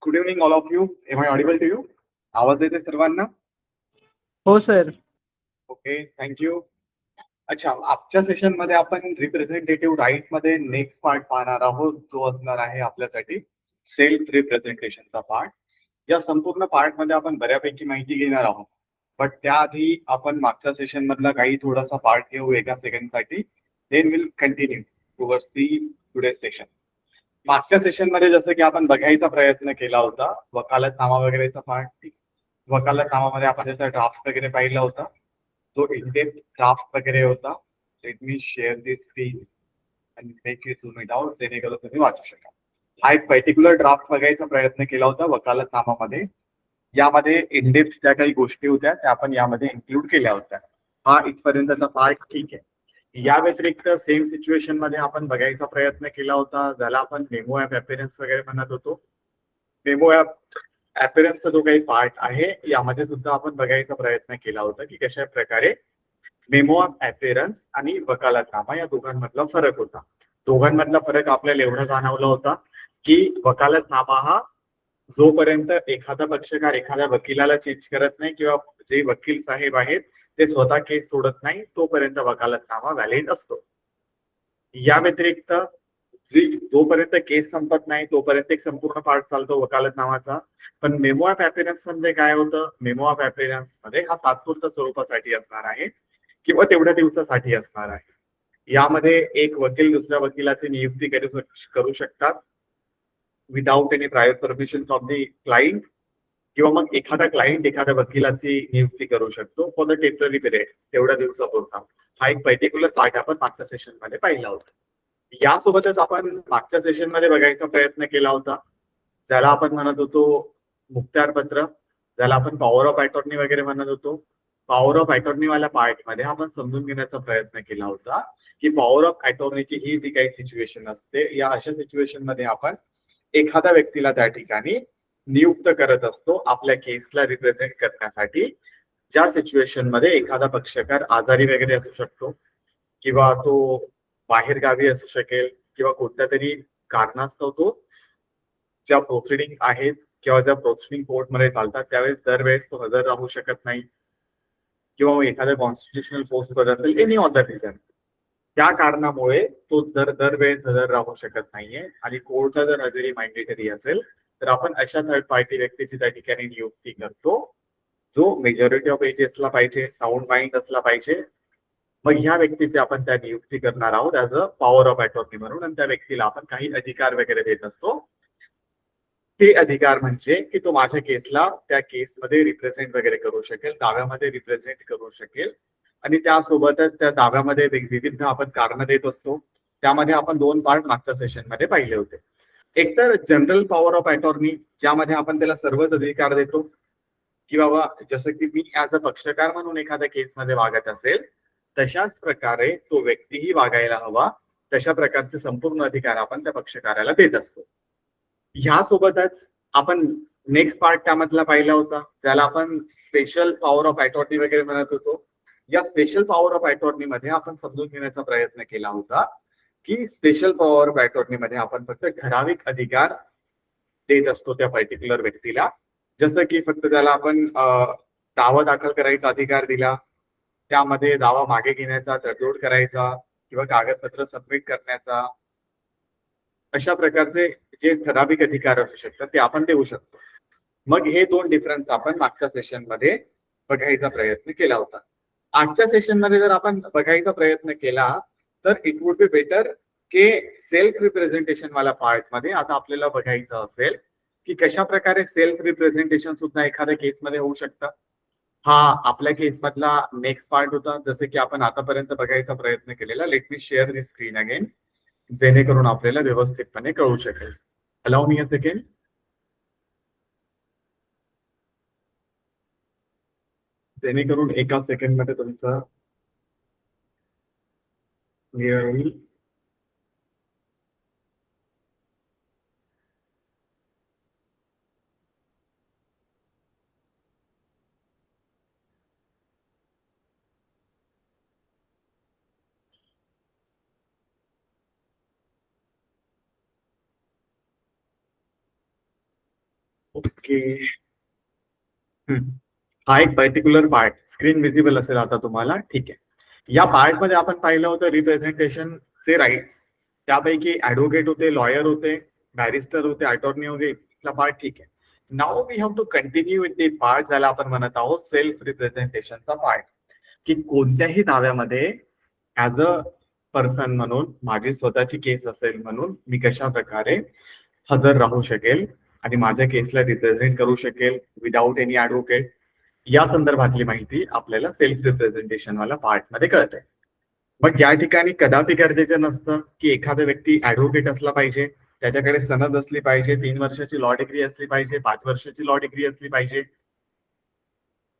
Good evening all of you. Am I audible to you? आवाज येते सर्वांना? हो सर. Okay, thank you. अच्छा, आजच्या सेशन मध्ये आपण रिप्रेझेंटेटिव्ह राईट मध्ये नेक्स्ट पार्ट पाहणार आहोत, जो असणार आहे आपल्यासाठी सेल्फ रिप्रेझेंटेशनचा पार्ट. या संपूर्ण पार्ट मध्ये आपण बऱ्यापैकी माहिती घेणार आहोत, बट त्याआधी आपण मागच्या सेशन मधला काही थोडासा पार्ट घेऊ एका सेकंडसाठी, then will continue towards the today session. मागच्या सेशन मध्ये जसं की आपण बघायचा प्रयत्न केला होता वकालतनामा वगैरेचा पार्ट. वकालतनामामध्ये आपण त्याचा ड्राफ्ट वगैरे पाहिला होता, जो इनडेप्थ ड्राफ्ट वगैरे होता. लेट मी शेअर दिस स्क्रीन आणि make it zoom it out, जेणेकरून तुम्ही वाचू शकाल. हा एक पर्टिक्युलर ड्राफ्ट बघायचा प्रयत्न केला होता वकालतनामामध्ये. यामध्ये इनडेप्थ ज्या काही गोष्टी होत्या त्या आपण यामध्ये इन्क्लूड केल्या होत्या. हा इथपर्यंतचा पार्ट ठीक आहे. या व्यतिरिक्त सेम सिच्युएशन मध्ये आपण बघायचा प्रयत्न केला होता, ज्याला आपण मेमो ऍप अपीयरन्स वगैरे म्हणत होतो. मेमो ऍप अपीयरन्सचा जो काही पार्ट आहे यामध्ये सुद्धा आपण बघायचा प्रयत्न केला होता की कशा प्रकारे मेमो ऍप अपीयरन्स आणि वकालतनामा या दोघांमधला फरक होता. दोघांमधला फरक आपल्याला एवढा जाणवला होता की वकालतनामा हा जोपर्यंत एखादा पक्षकार एखाद्या वकिलाला चेंज करत नाही किंवा जे वकील साहेब आहेत ते स्वतः केस सोडत नाही, तोपर्यंत वकालतनामा व्हॅलिड असतो. या व्यतिरिक्त जोपर्यंत केस संपत नाही तोपर्यंत एक संपूर्ण पार्ट चालतो वकालतनामाचा. पण मेमो ऍप अपीयरन्स म्हणजे काय होतं? मेमो ऍप अपीयरन्स मध्ये हा तात्पुरत्या स्वरूपासाठी असणार आहे किंवा तेवढ्या दिवसासाठी असणार आहे. यामध्ये एक वकील दुसऱ्या वकिलाची नियुक्ती करू शकतात without any prior permission from the client, किंवा मग एखादा क्लायंट एखाद्या वकिलाची नियुक्ती करू शकतो फॉर द टेम्पररी पिरियड, तेवढ्या दिवसापुरता. हा एक पर्टिक्युलर पार्ट आपण मागच्या सेशन मध्ये पाहिला होता. यासोबतच आपण मागच्या सेशन मध्ये बघायचा प्रयत्न केला होता ज्याला आपण म्हणत होतो मुखत्यारपत्र, ज्याला आपण पॉवर ऑफ अटॉर्नी वगैरे म्हणत होतो. पॉवर ऑफ अटॉर्नी वाल्या पार्ट मध्ये आपण समजून घेण्याचा प्रयत्न केला होता की पॉवर ऑफ अटॉर्नीची ही जी काही सिच्युएशन असते, या अशा सिच्युएशन मध्ये आपण एखाद्या व्यक्तीला त्या ठिकाणी नियुक्त करत असतो आपल्या केसला रिप्रेझेंट करण्यासाठी. ज्या सिच्युएशन मध्ये एखादा पक्षकार आजारी वगैरे असू शकतो किंवा तो बाहेर गावी असू शकेल किंवा कोणत्या तरी कारणास्तव तो ज्या प्रोसिडिंग आहेत किंवा ज्या प्रोसिडिंग कोर्टमध्ये चालतात त्यावेळेस दरवेळेस तो हजर राहू शकत नाही, किंवा एखाद्या कॉन्स्टिट्युशनल पोस्टवर असेल, एनी अदर रिझन, त्या कारणामुळे तो दरवेळेस हजर राहू शकत नाहीये आणि कोर्टला जर हजेरी मॅन्डेटरी असेल तर आपण अशा थर्ड पार्टी व्यक्तीची त्या ठिकाणी नियुक्ती करतो जो मेजॉरिटी ऑफ एज असला पाहिजे, साऊंड माइंड असला पाहिजे. मग ह्या व्यक्तीची आपण त्या नियुक्ती करणार आहोत as a power of attorney म्हणून, आणि त्या व्यक्तीला आपण काही अधिकार वगैरे देत असतो. ते अधिकार म्हणजे की तो माझ्या केसला त्या केसमध्ये रिप्रेझेंट वगैरे करू शकेल, दाव्यामध्ये रिप्रेझेंट करू शकेल. आणि त्यासोबतच त्या दाव्यामध्ये विविध आपण कारण देत असतो. त्यामध्ये आपण दोन पार्ट मागच्या सेशन मध्ये पाहिले होते. एक तर जनरल पॉवर ऑफ अटॉर्नी, ज्यामध्ये आपण त्याला सर्वच अधिकार देतो की बाबा जसं की मी ऍज अ पक्षकार म्हणून एखाद्या केसमध्ये वागत असेल तशाच प्रकारे तो व्यक्तीही वागायला हवा, तशा प्रकारचे संपूर्ण अधिकार आपण त्या पक्षकाराला देत असतो. ह्यासोबतच आपण नेक्स्ट पार्ट त्यामधला पाहिला होता ज्याला आपण स्पेशल पॉवर ऑफ अटॉर्नी वगैरे म्हणत होतो. या स्पेशल पॉवर ऑफ अटॉर्नी मध्ये आपण समजून घेण्याचा प्रयत्न केला होता की स्पेशल पॉवर ऑफ अटॉर्नी मध्ये आपण फक्त ठराविक अधिकार देत असतो त्या पर्टिक्युलर व्यक्तीला. जसं की फक्त त्याला आपण दावा दाखल करायचा अधिकार दिला, त्यामध्ये दावा मागे घेण्याचा, तडजोड करायचा किंवा कागदपत्र सबमिट करण्याचा, अशा प्रकारचे जे ठराविक अधिकार असू शकतात ते आपण देऊ शकतो. मग हे दोन डिफरन्स आपण मागच्या सेशन मध्ये बघायचा प्रयत्न केला होता. आजच्या सेशन मध्ये जर आपण बघायचा प्रयत्न केला तर इट वुड बी बेटर की सेल्फ रिप्रेझेंटेशन वाला पार्ट मध्ये आता आपल्याला बघायचं असेल की कशा प्रकारे सेल्फ रिप्रेझेंटेशन सुद्धा एखाद्या केसमध्ये होऊ शकतं. हा आपल्या केस मधला नेक्स्ट पार्ट होता, जसे की आपण आतापर्यंत बघायचा प्रयत्न केलेला. लेट मी शेअर दिस स्क्रीन अगेन, जेणेकरून आपल्याला व्यवस्थितपणे कळू शकेल. Allow me a second. जेणेकरून एका सेकंड मध्ये तुमचा क्लिअर होईल. ओके. हा एक पर्टिक्युलर पार्ट स्क्रीन विजिबल असेल आता तुम्हाला. ठीक आहे. या पार्ट मध्ये आपण पाहिलं होतं रिप्रेझेंटेशनचे राईट्स. त्यापैकी ऍडव्होकेट होते, लॉयर होते, बॅरिस्टर होते, अटॉर्नी होते. इथला पार्ट ठीक आहे. Now we have to continue with the part ज्याला आपण म्हणत आहोत सेल्फ रिप्रेझेंटेशनचा पार्ट. की कोणत्याही दाव्यामध्ये ऍज अ पर्सन म्हणून माझी स्वतःची केस असेल म्हणून मी कशा प्रकारे हजर राहू शकेल आणि माझ्या केसला रिप्रेझेंट करू शकेल विदाउट एनी ऍडव्होकेट, या संदर्भातली माहिती आपल्याला सेल्फ रिप्रेझेंटेशन वाला पार्ट मध्ये कळते. मग या ठिकाणी कदापि गरजेचं नसतं की एखादा व्यक्ती ऍडव्होकेट असला पाहिजे, त्याच्याकडे सनद असली पाहिजे, 3 वर्षाची लॉ डिग्री असली पाहिजे, 5 वर्षाची लॉ डिग्री असली पाहिजे,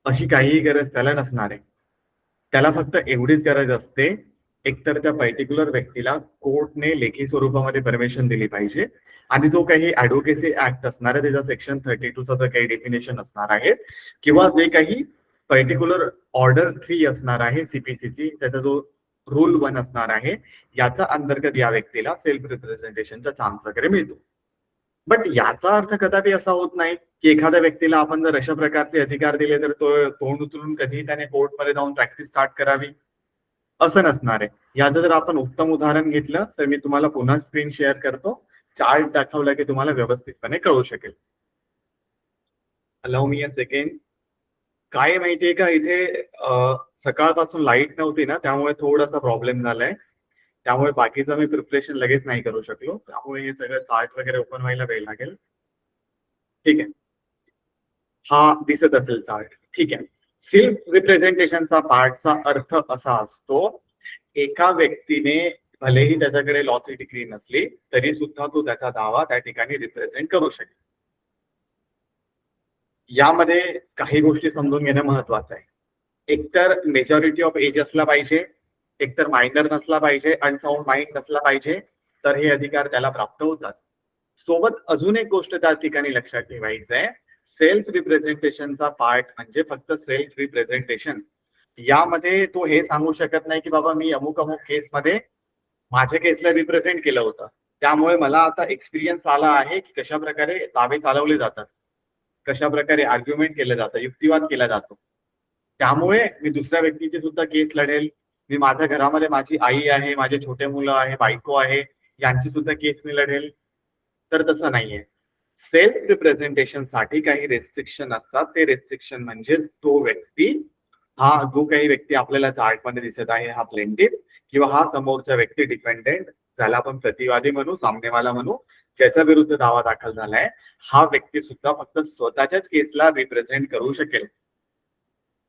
अशी काहीही गरज त्याला नसणार आहे. त्याला फक्त एवढीच गरज असते, एकतर त्या पर्टिक्युलर व्यक्तीला कोर्टने लेखी स्वरूपामध्ये परमिशन दिली पाहिजे आणि जो काही ऍडव्होकेसी ऍक्ट असणार आहे त्याचा सेक्शन 32चा जो काही डेफिनेशन असणार आहे किंवा जे काही पर्टिक्युलर ऑर्डर 3 असणार आहे सीपीसीची, त्याचा जो रूल 1 असणार आहे, याचा अंतर्गत या व्यक्तीला सेल्फ रिप्रेझेंटेशनचा चान्स वगैरे मिळतो. बट याचा अर्थ कदापि असा होत नाही की एखाद्या व्यक्तीला आपण जर अशा प्रकारचे अधिकार दिले तर तो तोंड उचलून कधी त्याने कोर्टमध्ये जाऊन प्रॅक्टिस स्टार्ट करावी, असं नसणार आहे. याचं जर आपण उत्तम उदाहरण घेतलं तर मी तुम्हाला पुन्हा स्क्रीन शेअर करतो. चार्ट दाखवला की तुम्हाला व्यवस्थितपणे कळू शकेल. Allow me a second. काय माहितीये का, इथे सकाळपासून लाईट नव्हती ना, त्यामुळे थोडासा प्रॉब्लेम झालाय. त्यामुळे बाकीचं मी प्रिपरेशन लगेच नाही करू शकलो. त्यामुळे हे सगळं चार्ट वगैरे ओपन व्हायला वेळ लागेल. ठीक आहे. हा दिसत असेल चार्ट. ठीक आहे. सेल्फ रिप्रेझेंटेशनचा पार्टचा अर्थ असा असतो, एका व्यक्तीने भलेही त्याच्याकडे लॉची डिग्री नसली तरी सुद्धा तो त्याचा दावा त्या ठिकाणी रिप्रेझेंट करू शकेल. यामध्ये काही गोष्टी समजून घेणं महत्वाचं आहे. एकतर मेजॉरिटी ऑफ एज असला पाहिजे, एकतर मायनर नसला पाहिजे, अनसाउंड माइंड नसला पाहिजे, तर हे अधिकार त्याला प्राप्त होतात. सोबत अजून एक गोष्ट त्या ठिकाणी लक्षात ठेवायचं आहे, सेल्फ रिप्रेझेंटेशनचा पार्ट म्हणजे फक्त सेल्फ रिप्रेझेंटेशन. यामध्ये तो हे सांगू शकत नाही की बाबा मी अमुक अमुक केसमध्ये माझ्या केसला रिप्रेझेंट केलं होतं, त्यामुळे मला आता एक्सपिरियन्स आला आहे की कशा प्रकारे दावे चालवले जातात, कशा प्रकारे आर्ग्युमेंट केलं जातं, युक्तिवाद केला जातो, त्यामुळे मी दुसऱ्या व्यक्तीची सुद्धा केस लढेल. मी माझ्या घरामध्ये माझी आई आहे, माझे छोटे मुलं आहे, बायको आहे, यांची सुद्धा केस मी लढेल. तर तसं नाहीये. सेल्फ रिप्रेझेंटेशन साठी काही रेस्ट्रिक्शन असतात. ते रेस्ट्रिक्शन म्हणजे तो व्यक्ती, हा जो काही व्यक्ती आपल्याला चार्टमध्ये दिसत आहे, हा प्लेंटिफ किंवा हा समोरचा व्यक्ती डिफेंडेंट, ज्याला आपण प्रतिवादी म्हणू, सामनेवाला म्हणू, ज्याच्या विरुद्ध दावा दाखल झालाय, हा व्यक्ती सुद्धा फक्त स्वतःच्याच केसला रिप्रेझेंट करू शकेल.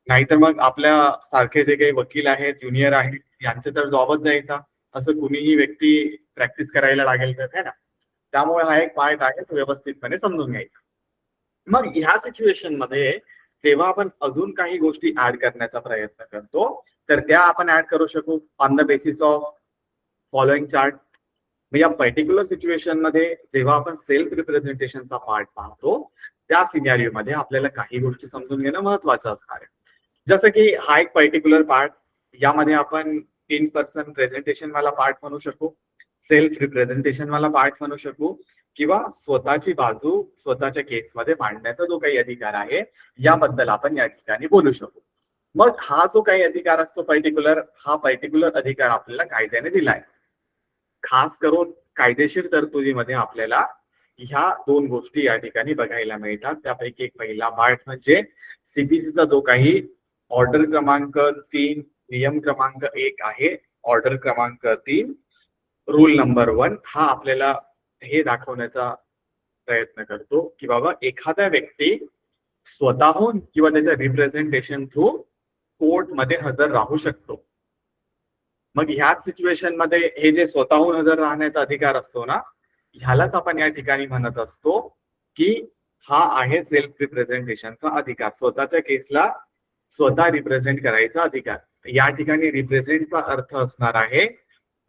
नाहीतर मग आपल्या सारखे जे काही वकील आहेत, ज्युनियर आहेत, यांचे तर जॉबच जायचा, असं कुणीही व्यक्ती प्रॅक्टिस करायला लागेल तर, है ना. त्यामुळे हा एक पार्ट आहे, तो व्यवस्थितपणे समजून घ्यायचा. मग ह्या सिच्युएशन मध्ये जेव्हा आपण अजून काही गोष्टी ऍड करण्याचा प्रयत्न करतो, तर त्या आपण ऍड करू शकू on the basis of following chart. या पर्टिक्युलर सिच्युएशन मध्ये जेव्हा आपण सेल्फ रिप्रेझेंटेशनचा पार्ट पाहतो, त्या सिनॅरिओ मध्ये आपल्याला काही गोष्टी समजून घेणं महत्वाचं असणार आहे. जसं की हा एक पर्टिक्युलर पार्ट, यामध्ये आपण इन पर्सन प्रेझेंटेशन वाला पार्ट म्हणू शकू, सेल्फ रिप्रेझेंटेशन वाला पार्ट म्हणू शकू, किंवा स्वतःची बाजू स्वतःच्या केसमध्ये मांडण्याचा जो काही अधिकार आहे, याबद्दल आपण या ठिकाणी बोलू शकू. मग हा जो काही अधिकार असतो पर्टिक्युलर, हा पर्टिक्युलर अधिकार आपल्याला कायद्याने दिलाय. खास करून कायदेशीर तरतुदीमध्ये आपल्याला ह्या 2 गोष्टी या ठिकाणी बघायला मिळतात. त्यापैकी एक पहिला पार्ट म्हणजे सीपीसीचा जो काही ऑर्डर क्रमांक 3 नियम क्रमांक 1 आहे, ऑर्डर क्रमांक 3 रूल नंबर 1, हा आपल्याला हे दाखवण्याचा प्रयत्न करतो की बाबा एखादा व्यक्ती स्वतःहून किंवा त्याच्या रिप्रेझेंटेशन थ्रू कोर्टमध्ये हजर राहू शकतो. मग ह्याच सिच्युएशन मध्ये हे जे स्वतःहून हजर राहण्याचा अधिकार असतो ना, ह्यालाच आपण या ठिकाणी म्हणत असतो की हा आहे सेल्फ रिप्रेझेंटेशनचा अधिकार, स्वतःच्या केसला स्वतः रिप्रेझेंट करायचा अधिकार. या ठिकाणी रिप्रेझेंटचा अर्थ असणार आहे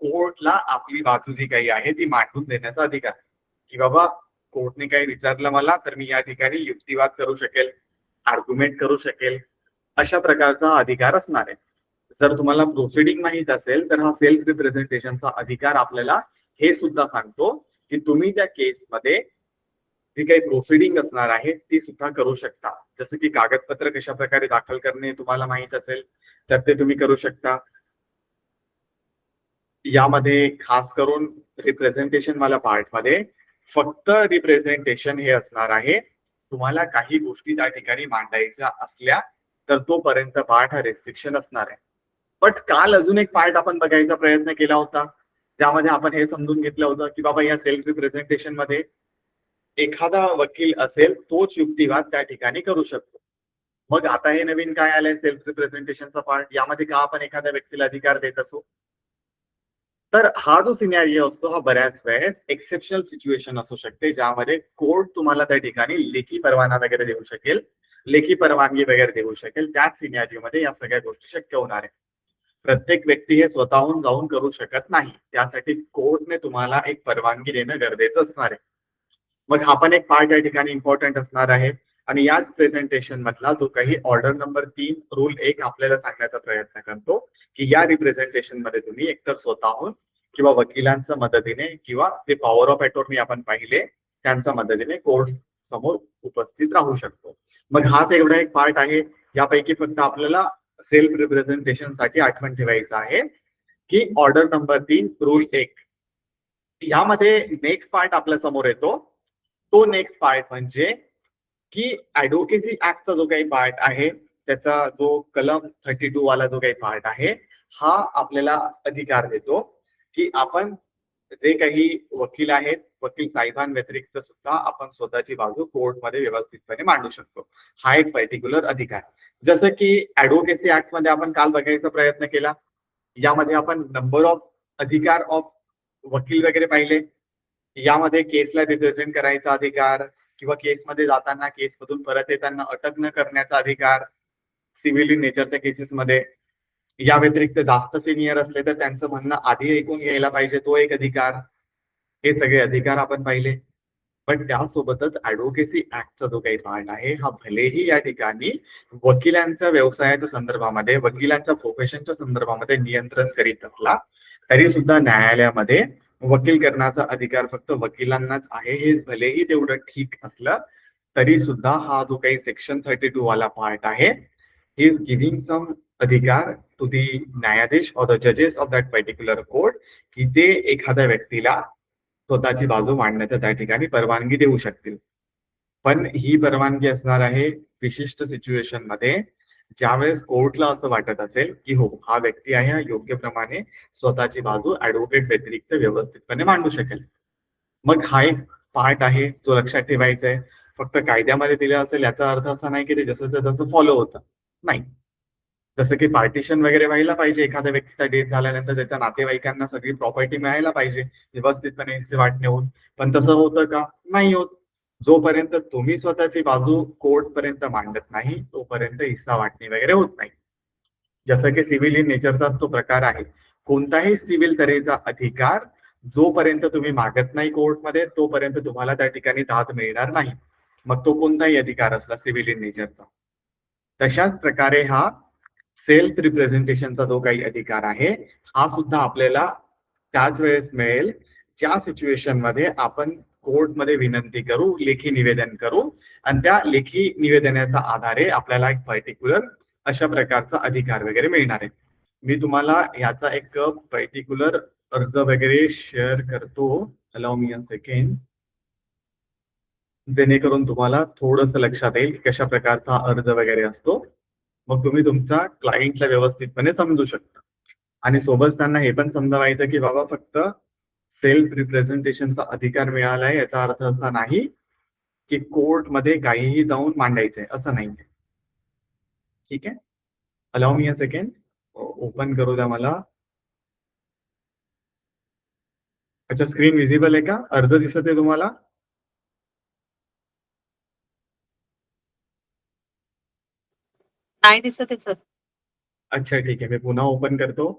कोर्टला आपली बाजू जी काही आहे ती मांडून देण्याचा अधिकार, की बाबा कोर्टने काही विचारलं मला तर मी या ठिकाणी युक्तिवाद करू शकेल, आर्ग्युमेंट करू शकेल, अशा प्रकारचा अधिकार असणार आहे. जर तुम्हाला प्रोसिडिंग माहित असेल तर हा सेल्फ रिप्रेझेंटेशनचा अधिकार आपल्याला हे सुद्धा सांगतो की तुम्ही त्या केसमध्ये जी काही प्रोसिडिंग असणार आहे ती सुद्धा करू शकता. जसं की कागदपत्र कशा प्रकारे दाखल करणे तुम्हाला माहित असेल तर ते तुम्ही करू शकता. यामध्ये खास करून रिप्रेझेंटेशन वाला पार्ट मध्ये फक्त रिप्रेझेंटेशन हे असणार आहे. तुम्हाला काही गोष्टी त्या ठिकाणी मांडायच्या असल्या तर तोपर्यंत पार्ट हा रेस्ट्रिक्शन असणार आहे. बट काल अजून एक पार्ट आपण बघायचा प्रयत्न केला होता, ज्यामध्ये आपण हे समजून घेतलं होतं की बाबा या सेल्फ रिप्रेझेंटेशन मध्ये एखादा वकील असेल तोच युक्तिवाद त्या ठिकाणी करू शकतो. मग आता हे नवीन काय आलंय सेल्फ रिप्रेझेंटेशनचा पार्ट, यामध्ये का आपण एखाद्या व्यक्तीला अधिकार देत असू? तर हा जो सिनॅरिओ असतो हा बऱ्याच वेळेस एक्सेप्शनल सिच्युएशन असू शकते, ज्यामध्ये कोर्ट तुम्हाला त्या ठिकाणी लेखी परवाना वगैरे देऊ शकेल, लेखी परवानगी वगैरे देऊ शकेल. त्याच सिनॅरिओ मध्ये या सगळ्या गोष्टी शक्य होणार आहे. प्रत्येक व्यक्ती हे स्वतःहून जाऊन करू शकत नाही, त्यासाठी कोर्टने तुम्हाला एक परवानगी देणं गरजेचं असणार आहे. मग हा पण एक पार्ट या ठिकाणी इम्पॉर्टंट असणार आहे. आणि याच प्रेझेंटेशन मधला जो काही ऑर्डर नंबर 3 रूल 1 आपल्याला सांगण्याचा प्रयत्न करतो की या रिप्रेझेंटेशन मध्ये तुम्ही एकतर स्वतःहून किंवा वकिलांच्या मदतीने किंवा ते पॉवर ऑफ अटॉर्नी आपण पाहिले त्यांच्या मदतीने कोर्ट समोर उपस्थित राहू शकतो. मग हाच एवढा एक पार्ट आहे. यापैकी फक्त आपल्याला सेल्फ रिप्रेझेंटेशन साठी आठवण ठेवायचं आहे की ऑर्डर नंबर 3 रूल 1 यामध्ये नेक्स्ट पार्ट आपल्या समोर येतो. तो नेक्स्ट पार्ट म्हणजे की ऍडव्होकेसी ऍक्टचा जो काही पार्ट आहे त्याचा जो कलम 32 वाला जो काही पार्ट आहे हा आपल्याला अधिकार देतो की आपण जे काही वकील आहेत वकील साहेबांव्यतिरिक्त सुद्धा आपण स्वतःची बाजू कोर्टमध्ये व्यवस्थितपणे मांडू शकतो. हा एक पर्टिक्युलर अधिकार. जसं की ऍडव्होकेसी ऍक्ट मध्ये आपण काल बघायचा प्रयत्न केला, यामध्ये आपण नंबर ऑफ अधिकार ऑफ वकील वगैरे पाहिले. यामध्ये केसला रिप्रेझेंट करायचा अधिकार किंवा केसमध्ये जाताना केसमधून परत येताना अटक न करण्याचा अधिकार सिव्हिल इन नेचरच्या केसेसमध्ये. या व्यतिरिक्त जास्त सिनियर असले तर त्यांचं म्हणणं आधी ऐकून घ्यायला पाहिजे, तो एक अधिकार. हे सगळे अधिकार आपण पाहिले. पण त्यासोबतच ऍडव्होकेसी ऍक्टचा जो काही पार्ट आहे हा भलेही या ठिकाणी वकिलांच्या व्यवसायाच्या संदर्भामध्ये वकिलांच्या प्रोफेशनच्या संदर्भामध्ये नियंत्रण करीत असला तरी सुद्धा न्यायालयामध्ये वकील करण्याचा अधिकार फक्त वकिलांनाच आहे. हे भलेही तेवढं ठीक असलं तरी सुद्धा हा जो काही सेक्शन 32 वाला पार्ट आहे ही इज गिव्हिंग सम अधिकार टू दी न्यायाधीश ऑर द जजेस ऑफ दॅट पर्टिक्युलर कोर्ट की ते एखाद्या व्यक्तीला स्वतःची बाजू मांडण्याच्या त्या ठिकाणी परवानगी देऊ शकतील. पण ही परवानगी असणार आहे विशिष्ट सिच्युएशन मध्ये, ज्यावेळेस कोर्टला असं वाटत असेल की हो हा व्यक्ती आहे हा योग्य प्रमाणे स्वतःची बाजू ऍडव्होकेट व्यतिरिक्त व्यवस्थितपणे मांडू शकेल. मग हा एक पार्ट आहे जो लक्षात ठेवायचा आहे. फक्त कायद्यामध्ये दिलं असेल याचा अर्थ असा नाही की ते जसं तसं फॉलो होतं, नाही. जसं की पार्टिशन वगैरे व्हायला पाहिजे, एखाद्या व्यक्तीचा डेथ झाल्यानंतर त्याच्या नातेवाईकांना सगळी प्रॉपर्टी मिळायला पाहिजे व्यवस्थितपणे हिस्से वाटणे होऊन. पण तसं होतं का? नाही होत. जोपर्यंत तुम्ही स्वतःची बाजू कोर्ट पर्यंत मांडत नाही तोपर्यंत हिस्सा वाटणी वगैरे होत नाही. जसं की सिव्हिल इन नेचरचाच तो प्रकार आहे. कोणताही सिव्हिल तऱ्हेचा अधिकार जोपर्यंत तुम्ही मागत नाही कोर्टमध्ये तोपर्यंत तुम्हाला त्या ठिकाणी दाद मिळणार नाही, मग तो कोणताही अधिकार असला सिव्हिल इन नेचरचा. तशाच प्रकारे हा सेल्फ रिप्रेझेंटेशनचा जो काही अधिकार आहे हा सुद्धा आपल्याला त्याच वेळेस मिळेल ज्या सिच्युएशन मध्ये आपण कोर्टमध्ये विनंती करू, लेखी निवेदन करू आणि त्या लेखी निवेदनाच्या आधारे आपल्याला एक पर्टिक्युलर अशा प्रकारचा अधिकार वगैरे मिळणार आहे. मी तुम्हाला याचा एक पर्टिक्युलर अर्ज वगैरे शेअर करतो. अलाउ मी अ सेकंड, जेणेकरून तुम्हाला थोडंसं लक्षात येईल कशा प्रकारचा अर्ज वगैरे असतो. मग तुम्ही तुमच्या क्लायंटला व्यवस्थितपणे समजू शकता. आणि सोबत त्यांना हे पण समजवायचं की बाबा फक्त सेल्फ रिप्रेझेंटेशनचा अधिकार मिळाला आहे याचा अर्थ असा नाही की कोर्टमध्ये काहीही जाऊन मांडायचंय, असं नाही. ठीक आहे, allow me a second, open करू द्या मला. अच्छा, स्क्रीन विजिबल आहे का? अर्ज दिसत आहे तुम्हाला? नाही दिसत आहे सर. अच्छा ठीक आहे, मी पुन्हा ओपन करतो.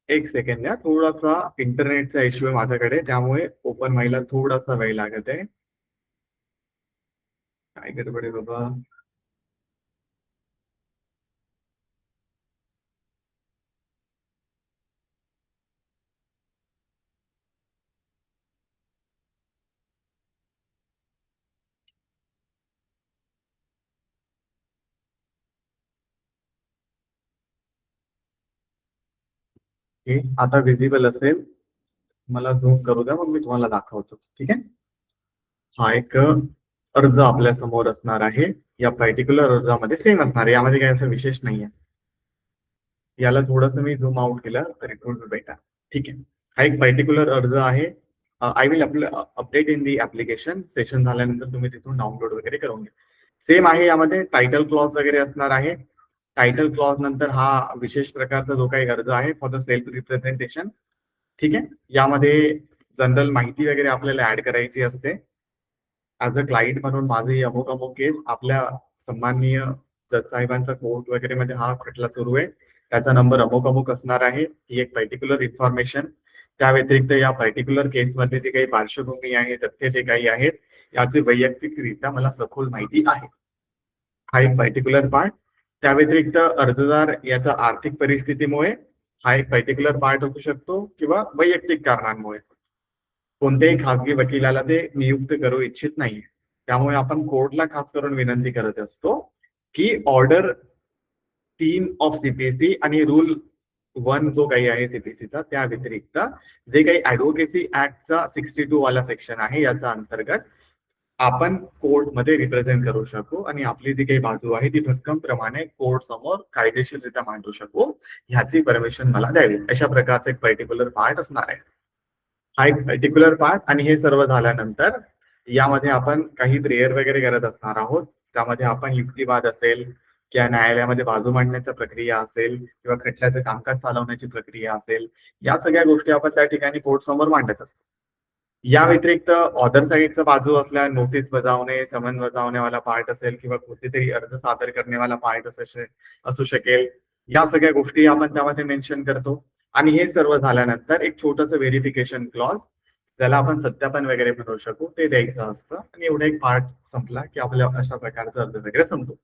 एक सेकंड द्या, थोडासा इंटरनेटचा इश्यू आहे माझ्याकडे त्यामुळे ओपन व्हायला थोडासा वेळ लागत आहे. काय गडबड आहे बाबा. हे आता विजिबल असेल, मला झूम करू द्या, मग मी तुम्हाला दाखवतो. ठीक आहे. हा एक अर्ज आपल्या समोर असणार आहे. या पर्टिक्युलर अर्जामध्ये सेम असणार आहे, यामध्ये काही असं विशेष नाहीये. याला थोडंसं मी झूम आउट केलं तर इट वुड बी बेटर. ठीक आहे. हा एक पर्टिक्युलर अर्ज आहे. I will update in the application. Session झाल्यानंतर तुम्ही तिथून डाउनलोड वगैरे करून घ्या. सेम आहे, यामध्ये टायटल क्लॉज वगैरे असणार आहे. टायटल क्लॉज नंतर हा विशेष प्रकारचा जो काही अर्ज आहे फॉर द सेल्फ रिप्रेझेंटेशन. ठीक आहे. यामध्ये जनरल माहिती वगैरे आपल्याला ऍड करायची असते. ऍज अ क्लायंट म्हणून माझी अमुक अमुक केस आपल्या सन्माननीय जज साहेबांचा कोर्ट वगैरे मध्ये हा खटला सुरू आहे, त्याचा नंबर अमुक अमुक असणार आहे. ही एक पर्टिक्युलर इन्फॉर्मेशन. त्या व्यतिरिक्त या पर्टिक्युलर केसमध्ये जे काही पार्श्वभूमी आहे, तथ्य जे काही आहेत, याची वैयक्तिकरित्या मला सखोल माहिती आहे. हा एक पर्टिक्युलर पार्ट. त्या व्यतिरिक्त अर्जदार याचा आर्थिक परिस्थितीमुळे हा एक पर्टिक्युलर पार्ट असू शकतो किंवा वैयक्तिक कारणांमुळे कोणत्याही खासगी वकिलाला ते नियुक्त करू इच्छित नाहीये. त्यामुळे आपण कोर्टला खास करून विनंती करत असतो की ऑर्डर 3 ऑफ सीपीसी आणि रूल 1 जो काही आहे सीपीसीचा, त्या व्यतिरिक्त जे काही ऍडव्होकेसी ऍक्टचा 62 वाला सेक्शन आहे, याचा अंतर्गत आपण कोर्टमध्ये रिप्रेझेंट करू शकू आणि आपली जी काही बाजू आहे ती भक्कमप्रमाणे कोर्ट समोर कायदेशीररित्या मांडू शकू, ह्याची परमिशन मला द्यावी. अशा प्रकारचा एक पर्टिक्युलर पार्ट असणार आहे. हा एक पर्टिक्युलर पार्ट. आणि हे सर्व झाल्यानंतर यामध्ये आपण काही प्रेयर वगैरे करत असणार आहोत. त्यामध्ये आपण युक्तिवाद असेल किंवा न्यायालयामध्ये बाजू मांडण्याचा प्रक्रिया असेल किंवा खटल्याचे कामकाज चालवण्याची प्रक्रिया असेल, या सगळ्या गोष्टी आपण त्या ठिकाणी कोर्ट समोर मांडत असतो. या व्यतिरिक्त ऑदर साईडचा बाजू असल्या नोटीस बजावणे, समन बजावण्यावाला पार्ट असेल किंवा कुठेतरी अर्ज सादर करण्यावाला पार्ट असू शकेल, या सगळ्या गोष्टी आपण त्यामध्ये मेन्शन करतो. आणि हे सर्व झाल्यानंतर एक छोटंसं व्हेरिफिकेशन क्लॉज, ज्याला आपण सत्यापन वगैरे म्हणू शकू, ते द्यायचं असतं. आणि एवढा एक पार्ट संपला की आपल्या अशा प्रकारचा अर्ज वगैरे संपतो.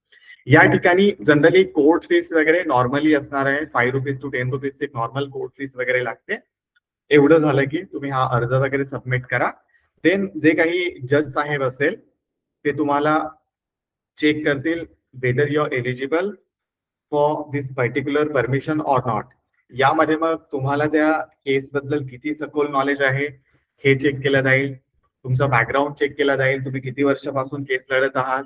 या ठिकाणी जनरली कोर्ट फीस वगैरे नॉर्मली असणार आहे. 5 रुपीज टू 10 रुपीज एक नॉर्मल कोर्ट फीस वगैरे लागते. एवढं झालं की तुम्ही हा अर्ज वगैरे सबमिट करा. देन जे काही जज साहेब असेल ते तुम्हाला चेक करतील whether you are eligible for this particular permission or not. यामध्ये मग तुम्हाला त्या केस बद्दल किती सखोल नॉलेज आहे हे चेक केलं जाईल. तुमचा बॅकग्राऊंड चेक केला जाईल, तुम्ही किती वर्षापासून केस लढत आहात.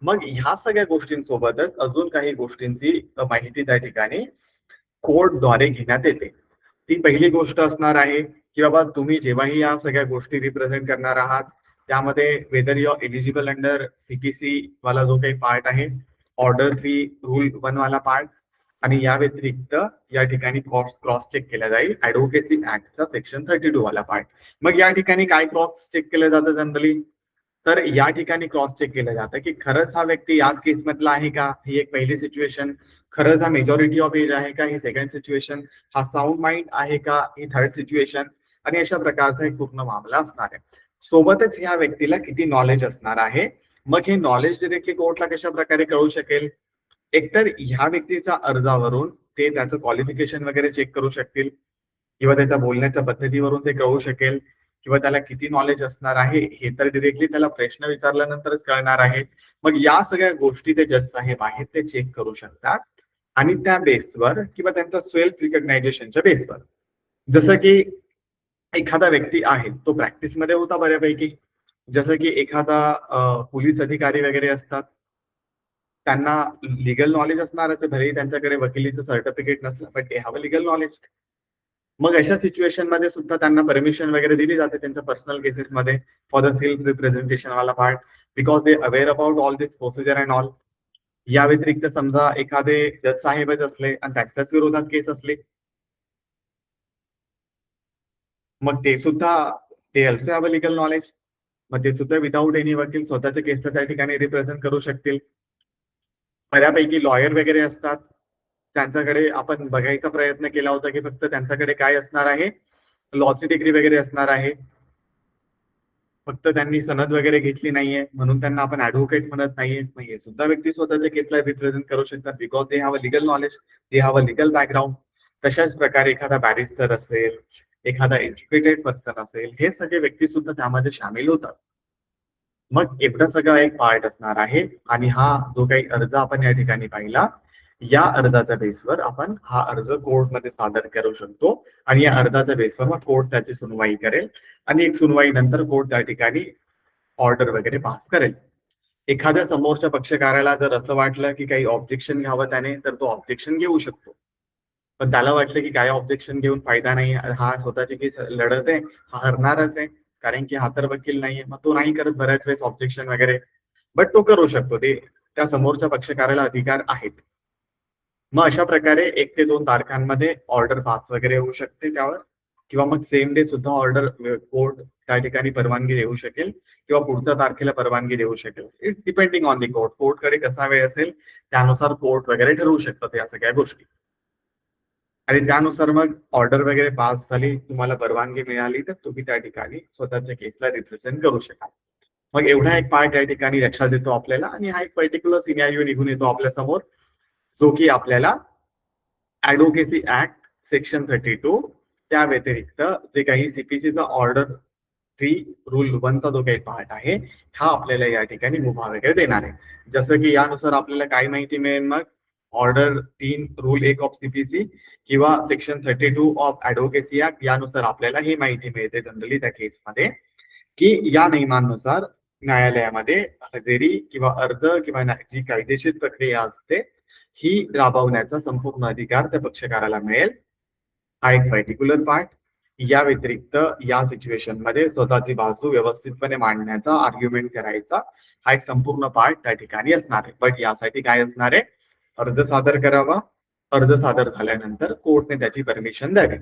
मग ह्या सगळ्या गोष्टींसोबतच अजून काही गोष्टींची माहिती त्या ठिकाणी कोर्टद्वारे घेण्यात येते. ती पहिली गोष्ट असणार आहे की बाबा तुम्ही जेव्हाही या सगळ्या गोष्टी रिप्रेझेंट करणार आहात, त्यामध्ये whether you are eligible under CPC वाला जो काही पार्ट आहे, ऑर्डर 3 रूल 1 वाला पार्ट, आणि या व्यतिरिक्त या ठिकाणी क्रॉस चेक केला जाईल ऍडव्होकेसी ऍक्टचा सेक्शन 32 वाला पार्ट. मग या ठिकाणी काय क्रॉस चेक केलं जातं जनरली, तर या ठिकाणी क्रॉस चेक केलं जातं की खरंच हा व्यक्ती याच केसमधला आहे का, ही एक पहिली सिच्युएशन. खरंच हा मेजॉरिटी ऑफ एज आहे का, ही सेकंड सिच्युएशन. हा साऊंड माइंड आहे का, ही थर्ड सिच्युएशन. आणि अशा प्रकारचा एक पूर्ण मामला असणार आहे. सोबतच या व्यक्तीला किती नॉलेज असणार आहे. मग हे नॉलेज डिरेक्टली कोर्टला कशा प्रकारे कळू शकेल, एकतर ह्या व्यक्तीचा अर्जावरून ते त्याचं क्वालिफिकेशन वगैरे चेक करू शकतील किंवा त्याच्या बोलण्याच्या पद्धतीवरून ते कळू शकेल किंवा त्याला किती नॉलेज असणार आहे हे तर डिरेक्टली त्याला प्रश्न विचारल्यानंतरच कळणार आहे. मग या सगळ्या गोष्टी ते जज साहेब आहेत ते चेक करू शकतात आणि त्या बेसवर किंवा त्यांचा सेल्फ रिकग्नायझेशनच्या बेसवर, जसं की एखादा व्यक्ती आहे तो प्रॅक्टिसमध्ये होता बऱ्यापैकी, जसं की एखादा पोलीस अधिकारी वगैरे असतात, त्यांना लिगल नॉलेज असणार आहे, भलेही त्यांच्याकडे वकिलीचं सर्टिफिकेट नसलं, but they have a legal knowledge. मग अशा सिच्युएशन मध्ये सुद्धा त्यांना परमिशन वगैरे दिली जाते त्यांच्या पर्सनल केसेसमध्ये फॉर द सेल्फ रिप्रेझेंटेशन वाला part, because they aware about all this procedure and all. या व्यतिरिक्त समजा एखादे जज साहेबच असले आणि त्यांच्याच विरोधात केस असली, मग ते सुद्धा ते also have a legal knowledge. मग ते सुद्धा विदाऊट एनी वकील स्वतःच्या केसला त्या ठिकाणी रिप्रेझेंट करू शकतील. बऱ्यापैकी लॉयर वगैरे असतात, त्यांच्याकडे आपण बघायचा प्रयत्न केला होता की फक्त त्यांच्याकडे काय असणार आहे, लॉची डिग्री वगैरे असणार आहे. फक्त त्यांनी सनद वगैरे घेतली नाहीये म्हणून त्यांना आपण ऍडव्होकेट म्हणत नाहीये. मग हे सुद्धा व्यक्ती स्वतःच्या केसला रिप्रेझेंट करू शकतात because they have a legal knowledge, they have a legal background. तशाच प्रकारे एखादा बॅरिस्टर असेल, एखादा एज्युकेटेड पर्सन असेल, हे सगळे व्यक्ती सुद्धा त्यामध्ये सामील होतात. मग एवढा सगळा एक पार्ट असणार आहे आणि हा जो काही अर्ज आपण या ठिकाणी पाहिला, या अर्जाच्या बेसवर आपण हा अर्ज कोर्टमध्ये सादर करू शकतो आणि या अर्जाच्या बेसवर मग कोर्ट त्याची सुनवाई करेल आणि एक सुनवाई नंतर कोर्ट त्या ठिकाणी ऑर्डर वगैरे पास करेल. एखाद्या समोरच्या पक्षकाराला जर असं वाटलं की काही ऑब्जेक्शन घ्यावं त्याने, तर तो ऑब्जेक्शन घेऊ शकतो. पण त्याला वाटलं की काय ऑब्जेक्शन घेऊन फायदा नाही, हा स्वतःची केस लढत आहे, हा हरणारच आहे, कारण की हा तर वकील नाहीये, मग तो नाही करत बऱ्याच वेळेस ऑब्जेक्शन वगैरे. बट तो करू शकतो, ते त्या समोरच्या पक्षकाराला अधिकार आहेत. मग अशा प्रकारे 1 ते 2 तारखांमध्ये ऑर्डर पास वगैरे होऊ शकते त्यावर, किंवा मग सेम डे सुद्धा ऑर्डर कोर्ट त्या ठिकाणी परवानगी देऊ शकेल किंवा पुढच्या तारखेला परवानगी देऊ शकेल. It depending on the court. कोर्टकडे कसा वेळ असेल त्यानुसार कोर्ट वगैरे ठरवू शकतात या सगळ्या गोष्टी. आणि त्यानुसार मग ऑर्डर वगैरे पास झाली, तुम्हाला परवानगी मिळाली, तर तुम्ही त्या ठिकाणी स्वतःच्या केसला रिप्रेझेंट करू शकाल. मग एवढा एक पार्ट या ठिकाणी लक्षात येतो आपल्याला आणि हा एक पर्टिक्युलर सिनॅरिओ निघून येतो आपल्या समोर, जो की आपल्याला ऍडव्होकेसी ऍक्ट सेक्शन 32 त्या व्यतिरिक्त जे काही सीपीसीचा ऑर्डर 3 रूल 1 चा जो काही पार्ट आहे, हा आपल्याला या ठिकाणी मुभा वगैरे देणार आहे. जसं की यानुसार आपल्याला काय माहिती मिळेल, मग ऑर्डर 3 रूल 1 ऑफ सीपीसी किंवा सेक्शन 32 ऑफ ऍडव्होकेसी ऍक्ट यानुसार आपल्याला ही माहिती मिळते जनरली त्या केसमध्ये, की या नियमांनुसार न्यायालयामध्ये हजेरी किंवा अर्ज किंवा जी कायदेशीर प्रक्रिया असते ही राबवण्याचा संपूर्ण अधिकार त्या पक्षकाराला मिळेल. हा एक पर्टिक्युलर पार्ट. या व्यतिरिक्त या सिच्युएशन मध्ये स्वतःची बाजू व्यवस्थितपणे मांडण्याचा, आर्ग्युमेंट करायचा हा एक संपूर्ण पार्ट त्या ठिकाणी असणार आहे. बट यासाठी काय असणार आहे, अर्ज सादर करावा, अर्ज सादर झाल्यानंतर कोर्टने त्याची परमिशन द्यावी.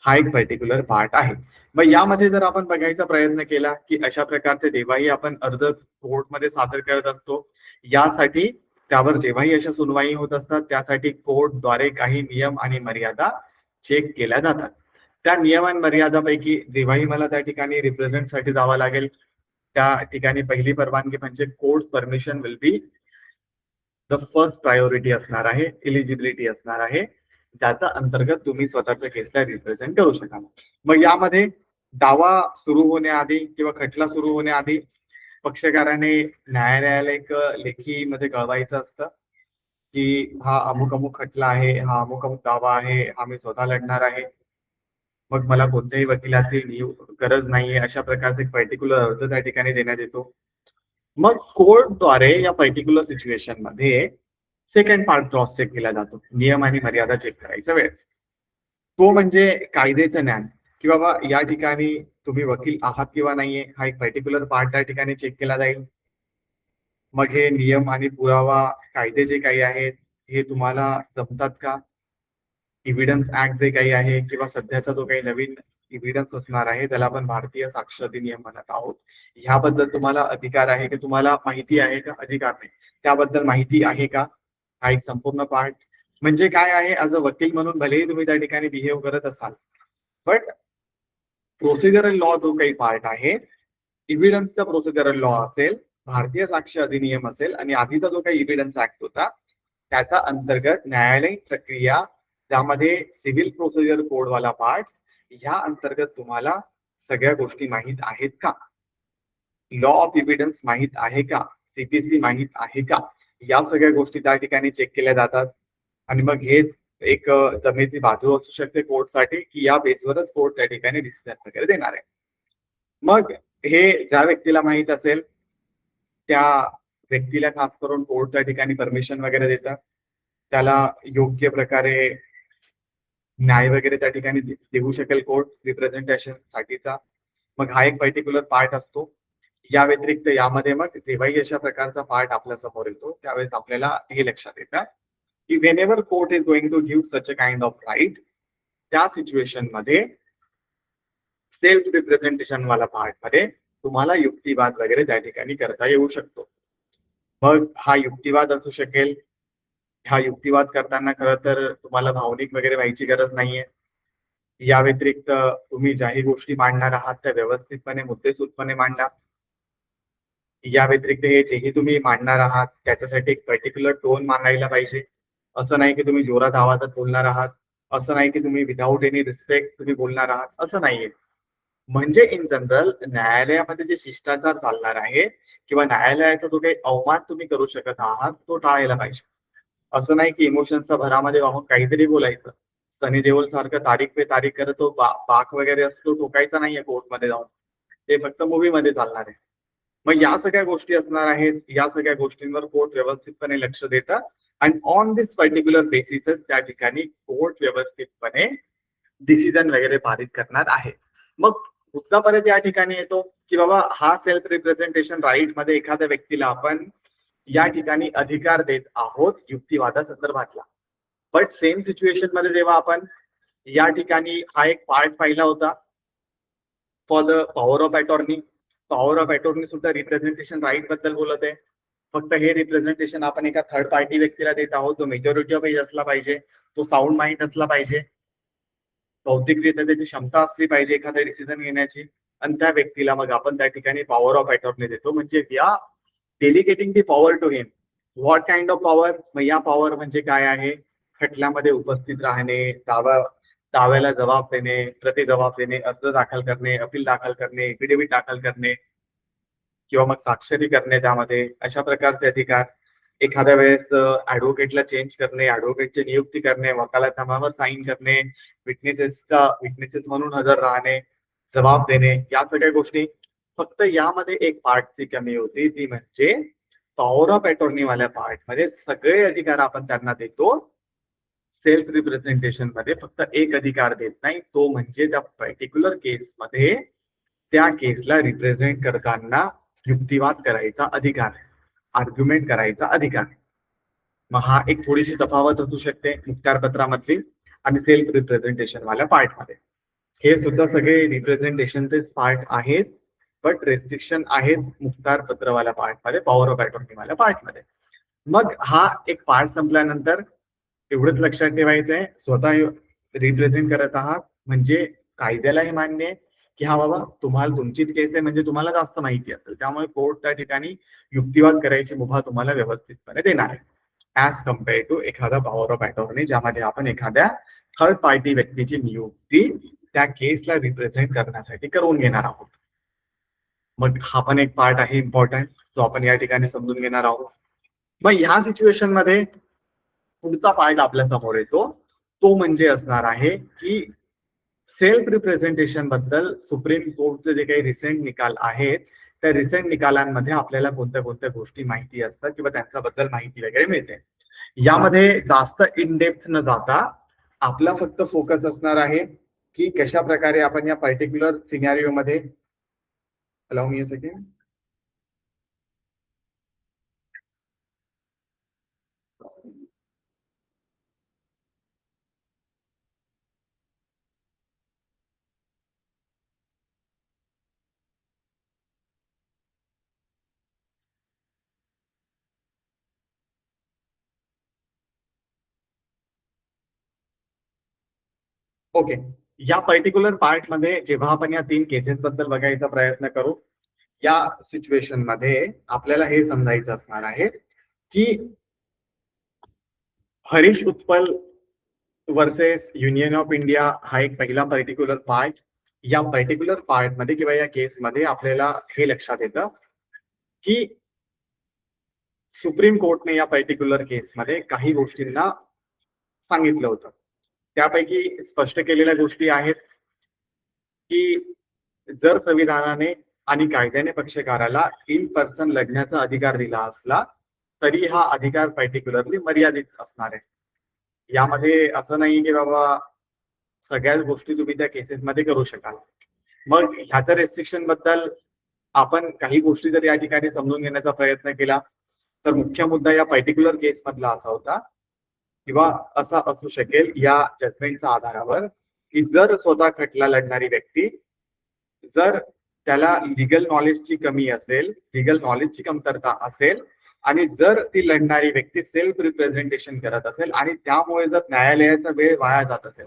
हा एक पर्टिक्युलर पार्ट आहे. मग यामध्ये जर आपण बघायचा प्रयत्न केला की अशा प्रकारचे जेव्हाही आपण अर्ज कोर्टमध्ये सादर करत असतो, यासाठी त्यावर जेव्हाही अशा सुनवाई होत असतात त्यासाठी कोर्टद्वारे काही नियम आणि मर्यादा चेक केल्या जातात. त्या नियम आणि मर्यादापैकी जेव्हाही मला त्या ठिकाणी रिप्रेझेंटसाठी जावं लागेल, त्या ठिकाणी पहिली परवानगी म्हणजे court permission will be the first priority असणार आहे, एलिजिबिलिटी असणार आहे, ज्याचा अंतर्गत तुम्ही स्वतःच्या केसला रिप्रेझेंट करू शकाल. मग यामध्ये दावा सुरू होण्याआधी किंवा खटला सुरू होण्याआधी पक्षकाराने न्यायालयाला एक लेखी मध्ये कळवायचं असतं की हा अमुक अमुक खटला आहे, हा अमुक अमुक दावा आहे, हा मी स्वतः लढणार आहे, मग मला कोणत्याही वकिलाची गरज नाहीये, अशा प्रकारचे एक पर्टिक्युलर अर्ज त्या ठिकाणी देण्यात येतो. मग कोर्टद्वारे या पर्टिक्युलर सिच्युएशन मध्ये सेकंड पार्ट क्रॉस चेक केला जातो, नियम आणि मर्यादा चेक करायच्या वेळेस. तो म्हणजे कायद्याचं ज्ञान की बाबा या ठिकाणी तुम्ही वकील आहात किंवा नाहीये, हा एक पर्टिक्युलर पार्ट त्या ठिकाणी चेक केला जाईल. मग हे नियम आणि पुरावा कायदे जे काही आहेत हे तुम्हाला जमतात का, इव्हिडन्स ऍक्ट जे काही आहे किंवा सध्याचा जो काही नवीन इव्हिडन्स असणार आहे त्याला आपण भारतीय साक्ष अधिनियम म्हणत आहोत, ह्याबद्दल तुम्हाला अधिकार आहे की तुम्हाला माहिती आहे का, अधिकार नाही, त्याबद्दल माहिती आहे का, हा एक संपूर्ण पार्ट. म्हणजे काय आहे, ऍज अ वकील म्हणून भलेही तुम्ही त्या ठिकाणी बिहेव करत असाल, बट प्रोसिजरल लॉ जो काही पार्ट आहे, इव्हिडन्सचा प्रोसिजरल लॉ असेल, भारतीय साक्ष अधिनियम असेल आणि आधीचा जो काही इव्हिडन्स ऍक्ट होता त्याचा अंतर्गत न्यायालयीन प्रक्रिया, त्यामध्ये सिव्हिल प्रोसिजर कोड वाला पार्ट, ह्या अंतर्गत तुम्हाला सगळ्या गोष्टी माहीत आहेत का, लॉ ऑफ इव्हिडन्स माहीत आहे का, सीपीसी माहीत आहे का, या सगळ्या गोष्टी त्या ठिकाणी चेक केल्या जातात. आणि मग हेच एक जमेची बाजू असू शकते कोर्टसाठी की या बेसवरच कोर्ट त्या ठिकाणी डिसिजन वगैरे देणार आहे. मग हे ज्या व्यक्तीला माहीत असेल त्या व्यक्तीला खास करून कोर्ट त्या ठिकाणी परमिशन वगैरे देतात, त्याला योग्य प्रकारे न्याय वगैरे त्या ठिकाणी देऊ शकेल कोर्ट रिप्रेझेंटेशन साठीचा. मग हा एक पर्टिक्युलर पार्ट असतो. या व्यतिरिक्त यामध्ये मग जेव्हाही अशा प्रकारचा पार्ट आपल्या समोर येतो त्यावेळेस आपल्याला हे लक्षात येतं की whenever court is going to give such a kind of right, त्या सिच्युएशन मध्ये सेल्फ रिप्रेझेंटेशन वाला पार्ट मध्ये तुम्हाला युक्तिवाद वगैरे त्या ठिकाणी करता येऊ शकतो. मग हा युक्तिवाद असू शकेल. हा युक्तिवाद करताना खरं तर तुम्हाला भावनिक वगैरे व्हायची गरज नाहीये. या व्यतिरिक्त तुम्ही ज्याही गोष्टी मांडणार आहात त्या व्यवस्थितपणे मुद्देसूदपणे मांडा. या व्यतिरिक्त हे जेही तुम्ही मांडणार आहात त्याच्यासाठी एक पर्टिक्युलर टोन मांडायला पाहिजे. असं नाही की तुम्ही जोरात आवाजात बोलणार आहात, असं नाही की तुम्ही विदाऊट एनी रिस्पेक्ट तुम्ही बोलणार आहात, असं नाहीये. म्हणजे इन जनरल न्यायालयामध्ये जे शिष्टाचार चालणार आहे किंवा न्यायालयाचा जो काही अवमान तुम्ही करू शकत आहात तो टाळायला पाहिजे. असं नाही की इमोशन्सच्या भरामध्ये वाहून काहीतरी बोलायचं. सनी देओल सारखं तारीख पे तारीख करत तो बाक वगैरे असतो ठोकायचा नाहीये कोर्टमध्ये जाऊन. ते फक्त मूवी मध्ये चालणार आहे. मग या सगळ्या गोष्टी असणार आहेत. या सगळ्या गोष्टींवर कोर्ट व्यवस्थितपणे लक्ष देतं आणि ऑन दिस पर्टिक्युलर बेसिसच त्या ठिकाणी कोर्ट व्यवस्थितपणे डिसिजन वगैरे पारित करणार आहे. मग मुद्दा परत या ठिकाणी येतो की बाबा हा सेल्फ रिप्रेझेंटेशन राईट मध्ये एखाद्या व्यक्तीला आपण या ठिकाणी अधिकार देत आहोत युक्तिवादा संदर्भातला. बट सेम सिच्युएशन मध्ये जेव्हा आपण या ठिकाणी हा एक पार्ट पाहिला होता for the power of attorney. Power of attorney सुद्धा रिप्रेझेंटेशन राईट बद्दल बोलत आहे. फक्त हे रिप्रेझेंटेशन आपण एका थर्ड पार्टी व्यक्तीला देत आहोत जो मेजॉरिटी ऑफ एज असला पाहिजे, तो साऊंड माइंड असला पाहिजे, बौद्धिकरित्या त्याची क्षमता असली पाहिजे एखादा डिसिजन घेण्याची, आणि त्या व्यक्तीला मग आपण त्या ठिकाणी पॉवर ऑफ अटॉर्नी देतो. म्हणजे we are delegating the power to him. What kind of power? मग या पॉवर म्हणजे काय आहे? खटल्यामध्ये उपस्थित राहणे, दाव्याला जबाब देणे, प्रति जबाब देणे, अर्ज दाखल करणे, अपील दाखल करणे, एफिडेव्हिट दाखल करणे किंवा मग स्वाक्षरी करणे त्यामध्ये, अशा प्रकारचे अधिकार. एखाद्या वेळेस ऍडव्होकेटला चेंज करणे, ऍडव्होकेटची नियुक्ती करणे, वकालतनाम्यावर साईन करणे, विटनेसेस म्हणून हजर राहणे, जबाब देणे, या सगळ्या गोष्टी. फक्त यामध्ये एक पार्टची कमी होती, ती म्हणजे पॉवर ऑफ अटॉर्नी वाल्या पार्ट मध्ये सगळे अधिकार आपण त्यांना देतो. सेल्फ रिप्रेझेंटेशन मध्ये फक्त एक अधिकार देत नाही, तो म्हणजे त्या पर्टिक्युलर केसमध्ये त्या केसला रिप्रेझेंट करताना युक्तिवाद करायचा अधिकार, आर्ग्युमेंट करायचा अधिकार. मग हा एक थोडीशी तफावत असू शकते मुखत्यारपत्रामधली आणि सेल्फ रिप्रेझेंटेशन वाल्या पार्ट मध्ये. हे सुद्धा सगळे रिप्रेझेंटेशनचेच पार्ट आहेत, बट रेस्ट्रिक्शन आहेत मुखत्यारपत्रवाल्या पार्ट मध्ये, पॉवर ऑफ अटॉर्नी वाल्या पार्ट मध्ये. मग हा एक पार्ट संपल्यानंतर एवढंच लक्षात ठेवायचंय, स्वतः रिप्रेझेंट करत आहात म्हणजे कायद्याला हे मान्य आहे की हा बाबा तुम्हाला तुमचीच केस आहे म्हणजे तुम्हाला जास्त माहिती असेल, त्यामुळे कोर्ट त्या ठिकाणी युक्तिवाद करायची मुभा तुम्हाला व्यवस्थितपणे देणार आहे ऍज कम्पेअर टू एखादा पॉवर ऑफ अटॉर्नी ज्यामध्ये आपण एखाद्या थर्ड पार्टी व्यक्तीची नियुक्ती त्या केसला रिप्रेझेंट करण्यासाठी करून घेणार आहोत. मग हा पण एक पार्ट आहे इम्पॉर्टंट जो आपण या ठिकाणी समजून घेणार आहोत. मग ह्या सिच्युएशन मध्ये पुढचा पार्ट आपल्या समोर येतो, तो म्हणजे असणार आहे की सेल्फ रिप्रेझेंटेशन बद्दल सुप्रीम कोर्टचे जे काही रिसेंट निकाल आहेत त्या रिसेंट निकालांमध्ये आपल्याला कोणत्या कोणत्या गोष्टी माहिती असतात किंवा त्यांच्याबद्दल माहिती वगैरे मिळते. यामध्ये जास्त इन डेप्थ न जाता आपला फक्त फोकस असणार आहे की कशा प्रकारे आपण या पर्टिक्युलर सिनॅरिओ मध्ये, allow me a second, okay. या पर्टिक्युलर पार्ट मध्ये जेव्हा आपण या 3 केसेस बद्दल बघायचा प्रयत्न करू, या सिच्युएशन मध्ये आपल्याला हे समजायचं असणार आहे की Harish Utpal versus union of India हा एक पहिला पर्टिक्युलर पार्ट. या पर्टिक्युलर पार्ट मध्ये किंवा या केसमध्ये आपल्याला हे लक्षात येतं की सुप्रीम कोर्टने या पर्टिक्युलर केसमध्ये काही गोष्टींना सांगितलं होतं. त्यापैकी स्पष्ट केलेल्या गोष्टी आहेत की जर संविधानाने आणि कायद्याने पक्षकाराला इन पर्सन लढण्याचा अधिकार दिला असला तरी हा अधिकार पर्टिक्युलरली मर्यादित असणार आहे. यामध्ये असं नाही की बाबा सगळ्याच गोष्टी तुम्ही त्या केसेसमध्ये करू शकाल. मग ह्याच्या रेस्ट्रिक्शन बद्दल आपण काही गोष्टी जर या ठिकाणी समजून घेण्याचा प्रयत्न केला तर मुख्य मुद्दा या पर्टिक्युलर केस मधला असा होता किंवा असा असू शकेल या जजमेंटच्या आधारावर की जर स्वतः खटला लढणारी व्यक्ती, जर त्याला लिगल नॉलेजची कमी असेल, लिगल नॉलेजची कमतरता असेल आणि जर ती लढणारी व्यक्ती सेल्फ रिप्रेझेंटेशन करत असेल आणि त्यामुळे जर न्यायालयाचा वेळ वाया जात असेल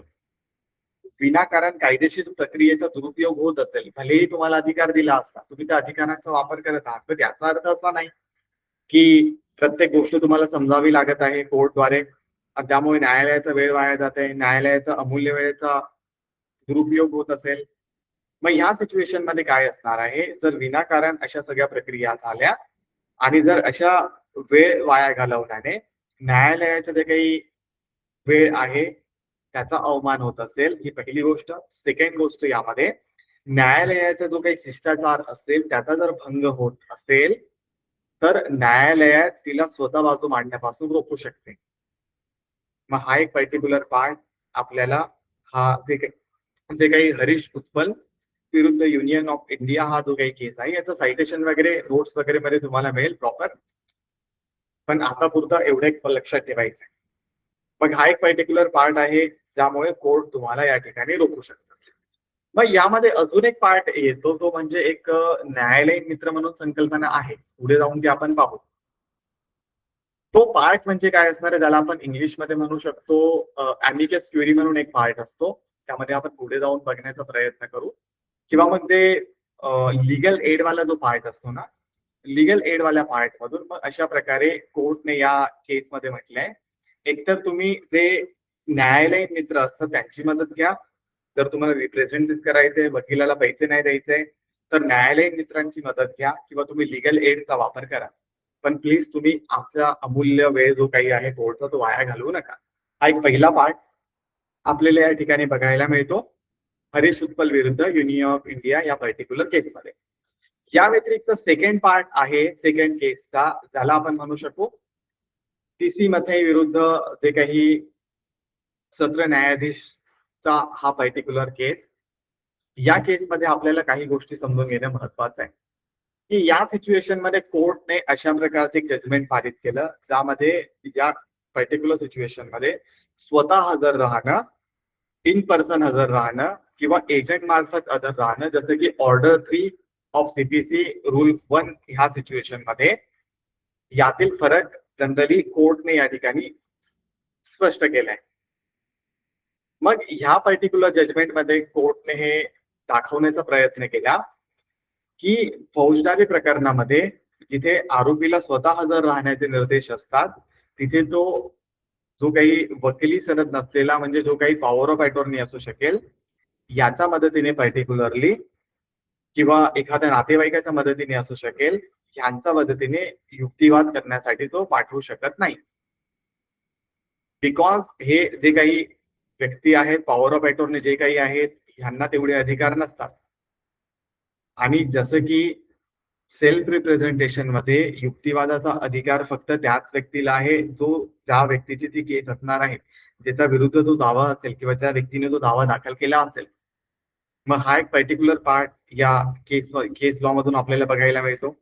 विनाकारण कायदेशीर प्रक्रियेचा दुरुपयोग होत असेल, भलेही तुम्हाला अधिकार दिला असता, तुम्ही त्या अधिकाराचा वापर करत आहात, तर याचा अर्थ असा नाही की प्रत्येक गोष्ट तुम्हाला समजावी लागत आहे कोर्टद्वारे, त्यामुळे न्यायालयाचा वेळ वाया जात आहे, न्यायालयाचा अमूल्य वेळेचा दुरुपयोग होत असेल. मग ह्या सिच्युएशन मध्ये काय असणार आहे, जर विनाकारण अशा सगळ्या प्रक्रिया झाल्या आणि जर अशा वेळ वाया घालवल्याने न्यायालयाचं जे काही वेळ आहे त्याचा अवमान होत असेल, ही पहिली गोष्ट. सेकंड गोष्ट, यामध्ये न्यायालयाचा जो काही शिष्टाचार असेल त्याचा जर भंग होत असेल तर न्यायालयात तिला स्वतः बाजू मांडण्यापासून रोखू शकते. मग हा एक पर्टिक्युलर पार्ट आपल्याला, हा जे काही हरीश उत्पल विरुद्ध युनियन ऑफ इंडिया हा जो काही केस आहे याचं सायटेशन वगैरे नोट्स वगैरे मध्ये तुम्हाला मिळेल प्रॉपर, पण आता पुरता एवढं एक लक्षात ठेवायचं आहे. मग हा एक पर्टिक्युलर पार्ट आहे ज्यामुळे कोर्ट तुम्हाला या ठिकाणी रोखू शकतात. मग यामध्ये अजून एक पार्ट येतो, तो म्हणजे एक न्यायालयीन मित्र म्हणून संकल्पना आहे, पुढे जाऊन ती आपण पाहू. तो पार्ट म्हणजे काय असणार आहे, ज्याला आपण इंग्लिशमध्ये म्हणू शकतो ॲमिकस क्युरी म्हणून एक पार्ट असतो, त्यामध्ये आपण पुढे जाऊन बघण्याचा प्रयत्न करू. किंवा मग ते लिगल एड वाला जो पार्ट असतो ना, लिगल एड वाल्या पार्ट मधून मग अशा प्रकारे कोर्टने या केसमध्ये म्हटलंय, एकतर तुम्ही जे न्यायालयीन मित्र असतात त्यांची मदत घ्या, जर तुम्हाला रिप्रेझेंट करायचंय, वकिलाला पैसे नाही द्यायचे तर न्यायालयीन मित्रांची मदत घ्या किंवा तुम्ही लिगल एडचा वापर करा, पण प्लीज तुम्ही आमचा अमूल्य वेळ जो काही आहे कोर्टचा तो वाया घालवू नका. हा एक पहिला पार्ट आपल्याला या ठिकाणी बघायला मिळतो हरीश उत्पल विरुद्ध युनियन ऑफ इंडिया या पर्टिक्युलर केसमध्ये. या व्यतिरिक्त सेकंड पार्ट आहे सेकंड केसचा, ज्याला आपण म्हणू शकू TC मथई विरुद्ध जे काही सत्र न्यायाधीशचा हा पर्टिक्युलर केस. या केसमध्ये आपल्याला काही गोष्टी समजून घेणं महत्वाचं आहे की या सिच्युएशन मध्ये कोर्टने अशा प्रकारचे एक जजमेंट पारित केलं ज्यामध्ये या पर्टिक्युलर सिच्युएशन मध्ये स्वतः हजर राहणं, इन पर्सन हजर राहणं किंवा एजंट मार्फत हजर राहणं, जसं की ऑर्डर 3 ऑफ CPC रूल 1 ह्या सिच्युएशन मध्ये, यातील फरक जनरली कोर्टने या ठिकाणी स्पष्ट केलाय. मग ह्या पर्टिक्युलर जजमेंट मध्ये कोर्टने हे दाखवण्याचा प्रयत्न केला की फौजदारी प्रकरणामध्ये जिथे आरोपीला स्वतः हजर राहण्याचे निर्देश असतात तिथे तो जो काही वकिली सनद नसलेला, म्हणजे जो काही पॉवर ऑफ अटॉर्नी असू शकेल, याच्या मदतीने पर्टिक्युलरली किंवा एखाद्या नातेवाईकाच्या मदतीने असू शकेल, ह्यांच्या मदतीने युक्तिवाद करण्यासाठी तो पाठवू शकत नाही. बिकॉज हे जे काही व्यक्ती आहेत, पॉवर ऑफ अटॉर्नी जे काही आहेत, ह्यांना तेवढे अधिकार नसतात. आणि जसं की सेल्फ रिप्रेझेंटेशन मध्ये युक्तिवादाचा अधिकार फक्त त्याच व्यक्तीला आहे जो ज्या व्यक्तीची ती केस असणार आहे, ज्याच्या विरुद्ध तो दावा असेल किंवा ज्या व्यक्तीने तो दावा दाखल केला असेल. मग हा एक पर्टिक्युलर पार्ट या केस लॉ मधून आपल्याला बघायला मिळतो.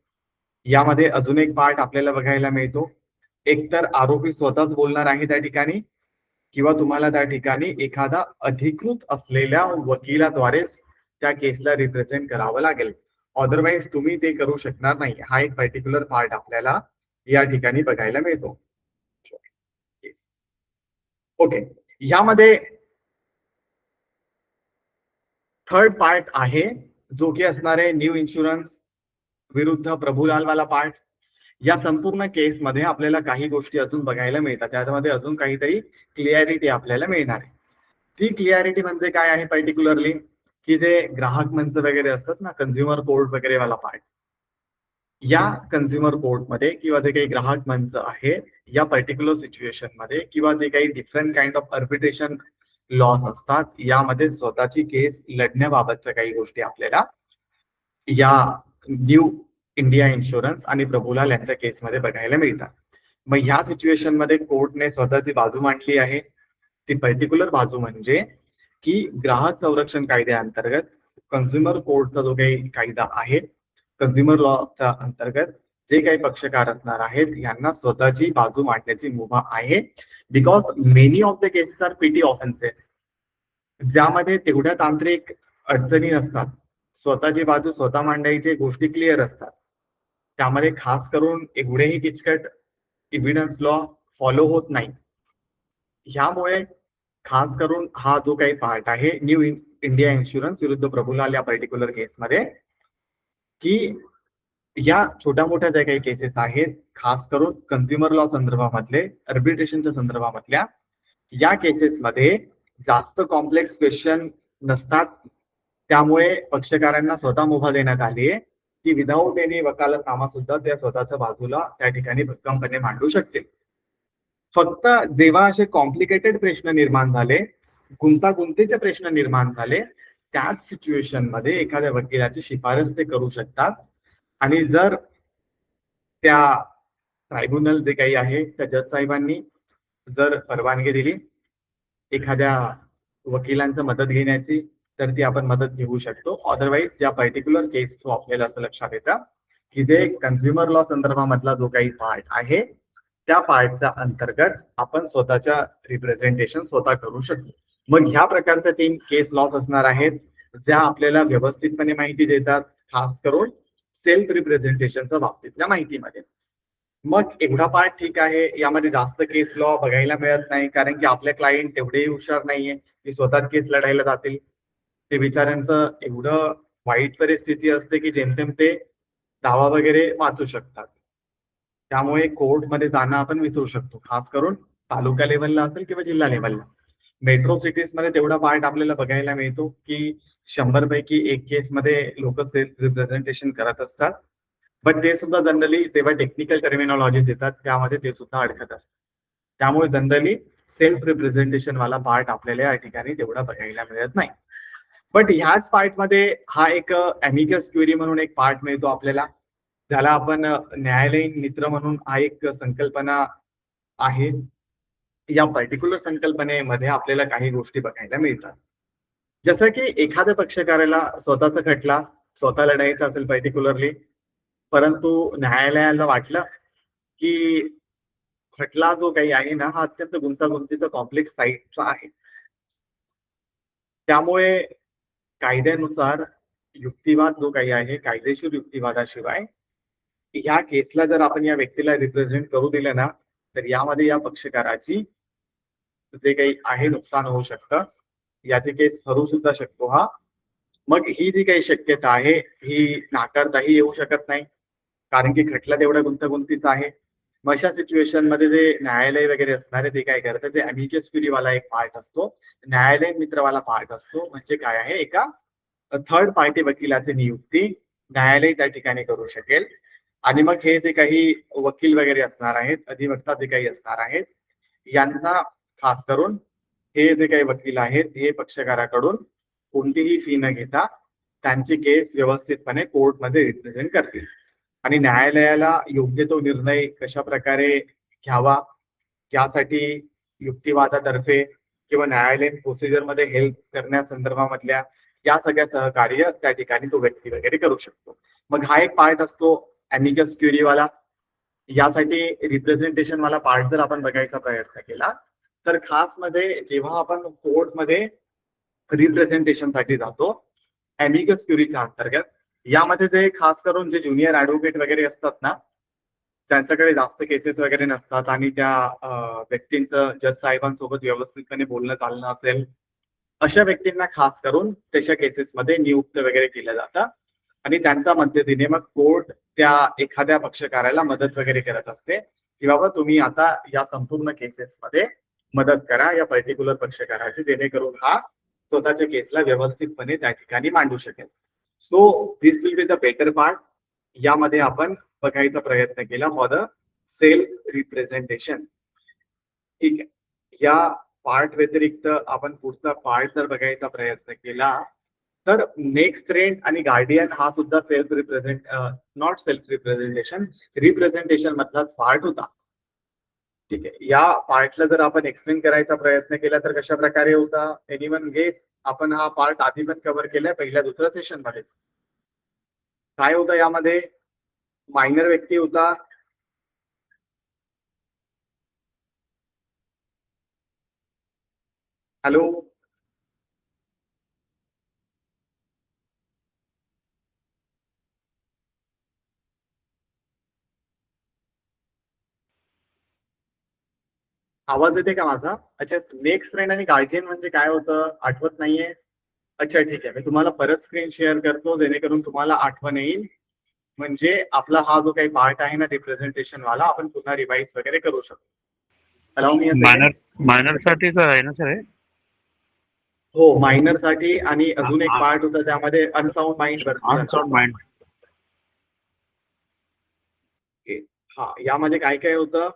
यामध्ये अजून एक पार्ट आपल्याला बघायला मिळतो, एकतर आरोपी स्वतःच बोलणार आहे त्या ठिकाणी किंवा तुम्हाला त्या ठिकाणी एखादा अधिकृत असलेल्या वकिलाद्वारेच त्या केसला रिप्रेझेंट करावं लागेल, अदरवाईज तुम्ही ते करू शकणार नाही. हा एक पर्टिक्युलर पार्ट आपल्याला या ठिकाणी बघायला मिळतो. ओके, यामध्ये थर्ड पार्ट आहे जो की असणार आहे न्यू इन्शुरन्स विरुद्ध प्रभुलाल वाला पार्ट. या संपूर्ण केसमध्ये आपल्याला काही गोष्टी अजून बघायला मिळतात, त्यामध्ये अजून काहीतरी क्लिअरिटी आपल्याला मिळणार आहे. ती क्लिअरिटी म्हणजे काय आहे पर्टिक्युलरली, की जे ग्राहक मंच वगैरे असतात ना, कन्झ्युमर कोर्ट वगैरे वाला पार्ट, या कन्झ्युमर कोर्टमध्ये किंवा जे काही ग्राहक मंच आहे या पर्टिक्युलर सिच्युएशन मध्ये किंवा जे काही different kind of arbitration loss असतात, यामध्ये स्वतःची केस लढण्याबाबतच्या काही गोष्टी आपल्याला या न्यू इंडिया इन्शुरन्स आणि प्रभुलाल यांच्या केसमध्ये बघायला मिळतात. मग ह्या सिच्युएशन मध्ये कोर्टने स्वतःची बाजू मांडली आहे. ती पर्टिक्युलर बाजू म्हणजे की ग्राहक संरक्षण कायद्याअंतर्गत कन्झ्युमर कोर्टचा जो काही कायदा आहे, कन्झ्युमर लॉच्या अंतर्गत जे काही पक्षकार असणार आहेत यांना स्वतःची बाजू मांडण्याची मुभा आहे. Because many of the cases are petty offences, ज्यामध्ये तेवढ्या तांत्रिक अडचणी नसतात, स्वतःची बाजू स्वतः मांडायची गोष्टी क्लिअर असतात. त्यामध्ये खास करून एवढेही किचकट एव्हिडन्स लॉ फॉलो होत नाही. ह्यामुळे खास करून हा जो काही पार्ट आहे न्यू इंडिया इन्शुरन्स विरुद्ध प्रभुलाल या पर्टिक्युलर केसमध्ये, की या छोट्या मोठ्या ज्या काही केसेस आहेत, खास करून कन्झ्युमर लॉ संदर्भामधले, अर्बिट्रेशनच्या संदर्भामधल्या या केसेसमध्ये जास्त कॉम्प्लेक्स क्वेश्चन नसतात. त्यामुळे पक्षकारांना स्वतः मुभा देण्यात आली आहे की विदाऊट एनी वकालतनामा सुद्धा त्या स्वतःच्या बाजूला त्या ठिकाणी भक्कमपणे मांडू शकतील. फक्त जेव्हा असे कॉम्प्लिकेटेड प्रश्न निर्माण झाले, गुंतागुंतीचे प्रश्न निर्माण झाले, त्याच सिच्युएशन मध्ये एखाद्या वकिलाची शिफारस ते करू शकतात. आणि जर त्या ट्रायब्युनल जे काही आहे त्या जज साहेबांनी जर परवानगी दिली एखाद्या वकिलांचं मदत घेण्याची, तर ती आपण मदत घेऊ शकतो. अदरवाईज या पर्टिक्युलर केस थ्रू आपल्याला असं लक्षात येतं की जे कन्झ्युमर लॉ संदर्भामधला जो काही पार्ट आहे त्या पार्टच्या अंतर्गत आपण स्वतःच्या रिप्रेझेंटेशन स्वतः करू शकतो. मग ह्या प्रकारच्या 3 केस लॉस असणार आहेत ज्या आपल्याला व्यवस्थितपणे माहिती देतात, खास करून सेल्फ रिप्रेझेंटेशनच्या बाबतीतल्या माहितीमध्ये. मग एवढा पार्ट ठीक आहे, यामध्ये जास्त केस लॉ बघायला मिळत नाही, कारण की आपले क्लायंट तेवढेही हुशार नाहीये की स्वतःच केस लढायला जातील. ते बिचाऱ्यांचं एवढं वाईट परिस्थिती असते की जेमतेम ते दावा वगैरे वाचू शकतात. त्यामुळे कोर्टमध्ये जाणं आपण विसरू शकतो, खास करून तालुका लेव्हलला असेल किंवा जिल्हा लेव्हलला. मेट्रो सिटीज मध्ये तेवढा पार्ट आपल्याला बघायला मिळतो की 100 पैकी 1 केसमध्ये लोक सेल्फ रिप्रेझेंटेशन करत असतात. पण ते सुद्धा जनरली जेव्हा टेक्निकल टर्मिनॉलॉजीज येतात त्यामध्ये ते सुद्धा अडकत असतात. त्यामुळे जनरली सेल्फ रिप्रेझेंटेशन वाला पार्ट आपल्याला या ठिकाणी तेवढा बघायला मिळत नाही. बट ह्याच पार्टमध्ये हा एक अॅमिकस क्युरी म्हणून एक पार्ट मिळतो आपल्याला, ज्याला आपण न्यायालयीन मित्र म्हणून हा एक संकल्पना आहे. या पर्टिक्युलर संकल्पनेमध्ये आपल्याला काही गोष्टी बघायला मिळतात. जसं की एखाद्या पक्षकाराला स्वतःचा खटला स्वतः लढायचा असेल पर्टिक्युलरली, परंतु न्यायालयाला वाटलं की खटला जो काही आहे ना हा अत्यंत गुंतागुंतीचा कॉम्प्लेक्स साईडचा आहे. त्यामुळे कायद्यानुसार युक्तिवाद जो काही आहे, कायदेशीर युक्तिवादाशिवाय ह्या केसला जर आपण या व्यक्तीला रिप्रेझेंट करू दिलं ना, तर यामध्ये या पक्षकाराची जे काही आहे नुकसान होऊ शकतं. याची केस ठरू सुद्धा शकतो हा. मग ही जी काही शक्यता आहे ही नाकारताही येऊ शकत नाही, कारण की खटला तेवढा गुंतागुंतीचा आहे. मग अशा सिच्युएशन मध्ये जे न्यायालय वगैरे असणार आहे ते काय करतं, जे अॅमिकस क्युरीवाला एक पार्ट असतो, न्यायालयीन मित्रवाला पार्ट असतो, म्हणजे काय आहे एका थर्ड पार्टी वकिलाची नियुक्ती न्यायालय त्या ठिकाणी करू शकेल. आणि मग हे जे काही वकील वगैरे असणार आहेत, अधिवक्ता जे काही असणार आहेत, यांना खास करून हे जे काही वकील आहेत हे पक्षकाराकडून कोणतीही फी न घेता त्यांची केस व्यवस्थितपणे कोर्टमध्ये रिप्रेझेंट करतील. आणि न्यायालयाला योग्य तो निर्णय कशा प्रकारे घ्यावा यासाठी युक्तिवादातर्फे किंवा न्यायालयीन प्रोसिजरमध्ये हेल्प करण्यासंदर्भामधल्या या सगळ्या सहकार्य त्या ठिकाणी तो व्यक्ती वगैरे करू शकतो. मग हा एक पार्ट असतो अॅमिकस क्युरीवाला. यासाठी रिप्रेझेंटेशन वाला पार्ट जर आपण बघायचा प्रयत्न केला तर खास मध्ये जेव्हा आपण कोर्टमध्ये रिप्रेझेंटेशनसाठी जातो अॅमिकस क्युरीच्या अंतर्गत, यामध्ये जे खास करून जे ज्युनियर ऍडव्होकेट वगैरे असतात ना, त्यांच्याकडे जास्त केसेस वगैरे नसतात आणि त्या व्यक्तींचं जज साहेबांसोबत व्यवस्थितपणे बोलणं चालणं असेल, अशा व्यक्तींना खास करून त्याच्या केसेसमध्ये नियुक्त वगैरे केलं जातं. आणि त्यांच्या मदतीने मग कोर्ट त्या एखाद्या पक्षकाराला मदत वगैरे करत असते की बाबा तुम्ही आता या संपूर्ण केसेसमध्ये मदत करा या पर्टिक्युलर पक्षकाराची, जेणेकरून हा स्वतःच्या केसला व्यवस्थितपणे त्या ठिकाणी मांडू शकेल. So this will be the better part. यामध्ये आपण बघायचा प्रयत्न केला फॉर द सेल्फ रिप्रेझेंटेशन. ठीक आहे. या पार्ट व्यतिरिक्त आपण पुढचा पार्ट जर बघायचा प्रयत्न केला तर नेक्स्ट रेंट आणि गार्डियन हा सुद्धा self represent not self representation, representation मधलाच पार्ट होता. ठीक आहे. या पार्टला जर आपण एक्सप्लेन करायचा प्रयत्न केला तर कशा प्रकारे होता, एनीवन गेस? आपण हा पार्ट आधी पण कव्हर केलाय पहिल्या दुसऱ्या सेशन मध्ये. काय होतं यामध्ये? मायनर व्यक्ती होता, हॅलो, आवाज येते का माझा? अच्छा, नेक्स्ट फ्रेंड आणि गार्जियन म्हणजे काय होतं आठवत नाहीये? अच्छा ठीक आहे, मी तुम्हाला परत स्क्रीन शेअर करतो जेणेकरून तुम्हाला आठवण येईल. म्हणजे आपला हा जो काही पार्ट आहे ना रिप्रेझेंटेशन वाला, आपण पुन्हा रिवाइज वगैरे करू शकतो. अलाउ मी मायनर साठीच आहे ना सर हे? हो, मायनर साठी. आणि अजून एक पार्ट होता त्यामध्ये अनसाउंड माइंड अनसाउंड माइंड. हा, यामध्ये काय काय होतं?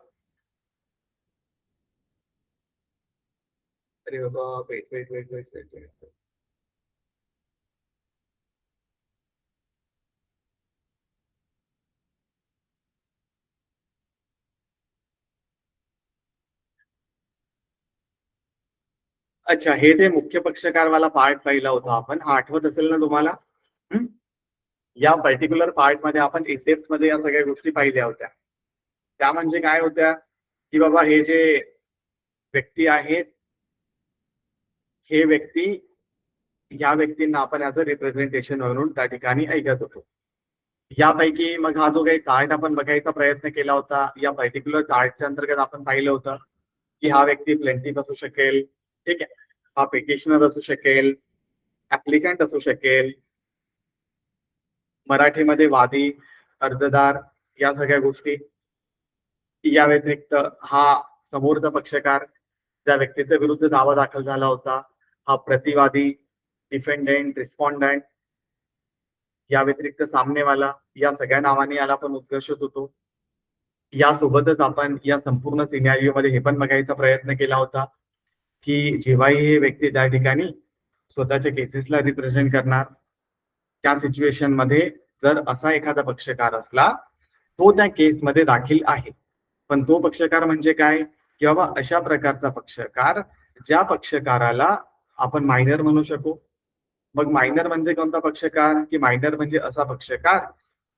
अरे बाबा, wait wait wait wait wait wait. अच्छा, हे जे मुख्य पक्षकारवाला पार्ट पाहिला होता आपण, हा आठवत असेल ना तुम्हाला? या पर्टिक्युलर पार्ट मध्ये आपण इंडेप्थ मध्ये या सगळ्या गोष्टी पाहिल्या होत्या. त्या म्हणजे काय होत्या की बाबा हे जे व्यक्ती आहेत, हे व्यक्ती, या व्यक्तींना आपण ऍज अ रिप्रेझेंटेशन म्हणून त्या ठिकाणी ऐकत होतो. यापैकी मग हा जो काही चार्ट आपण बघायचा प्रयत्न केला होता, या पर्टिक्युलर चार्टच्या अंतर्गत आपण पाहिलं होतं की हा व्यक्ती प्लेंटिफ असू शकेल, ठीक आहे, हा पिटिशनर असू शकेल, ऍप्लिकंट असू शकेल, मराठीमध्ये वादी, अर्जदार, या सगळ्या गोष्टी. या व्यतिरिक्त हा समोरचा पक्षकार, ज्या व्यक्तीच्या विरुद्ध दावा दाखल झाला होता, हा प्रतिवादी, डिफेंडेंट, रिस्पॉन्डंट. या व्यतिरिक्त सामनेवाला, या सगळ्या नावाने याला आपण उद्घोषित होतो. यासोबतच आपण या संपूर्ण सिनॅरिओ मध्ये हे पण बघायचा प्रयत्न केला होता की जेव्हाही हे व्यक्ती त्या ठिकाणी स्वतःच्या केसेसला रिप्रेझेंट करणार, त्या सिच्युएशन मध्ये जर असा एखादा पक्षकार असला, तो त्या केसमध्ये दाखल आहे. पण तो पक्षकार म्हणजे काय की बाबा अशा प्रकारचा पक्षकार, ज्या पक्षकाराला आपण मायनर म्हणू शकू. मग मायनर म्हणजे कोणता पक्षकार? की मायनर म्हणजे असा पक्षकार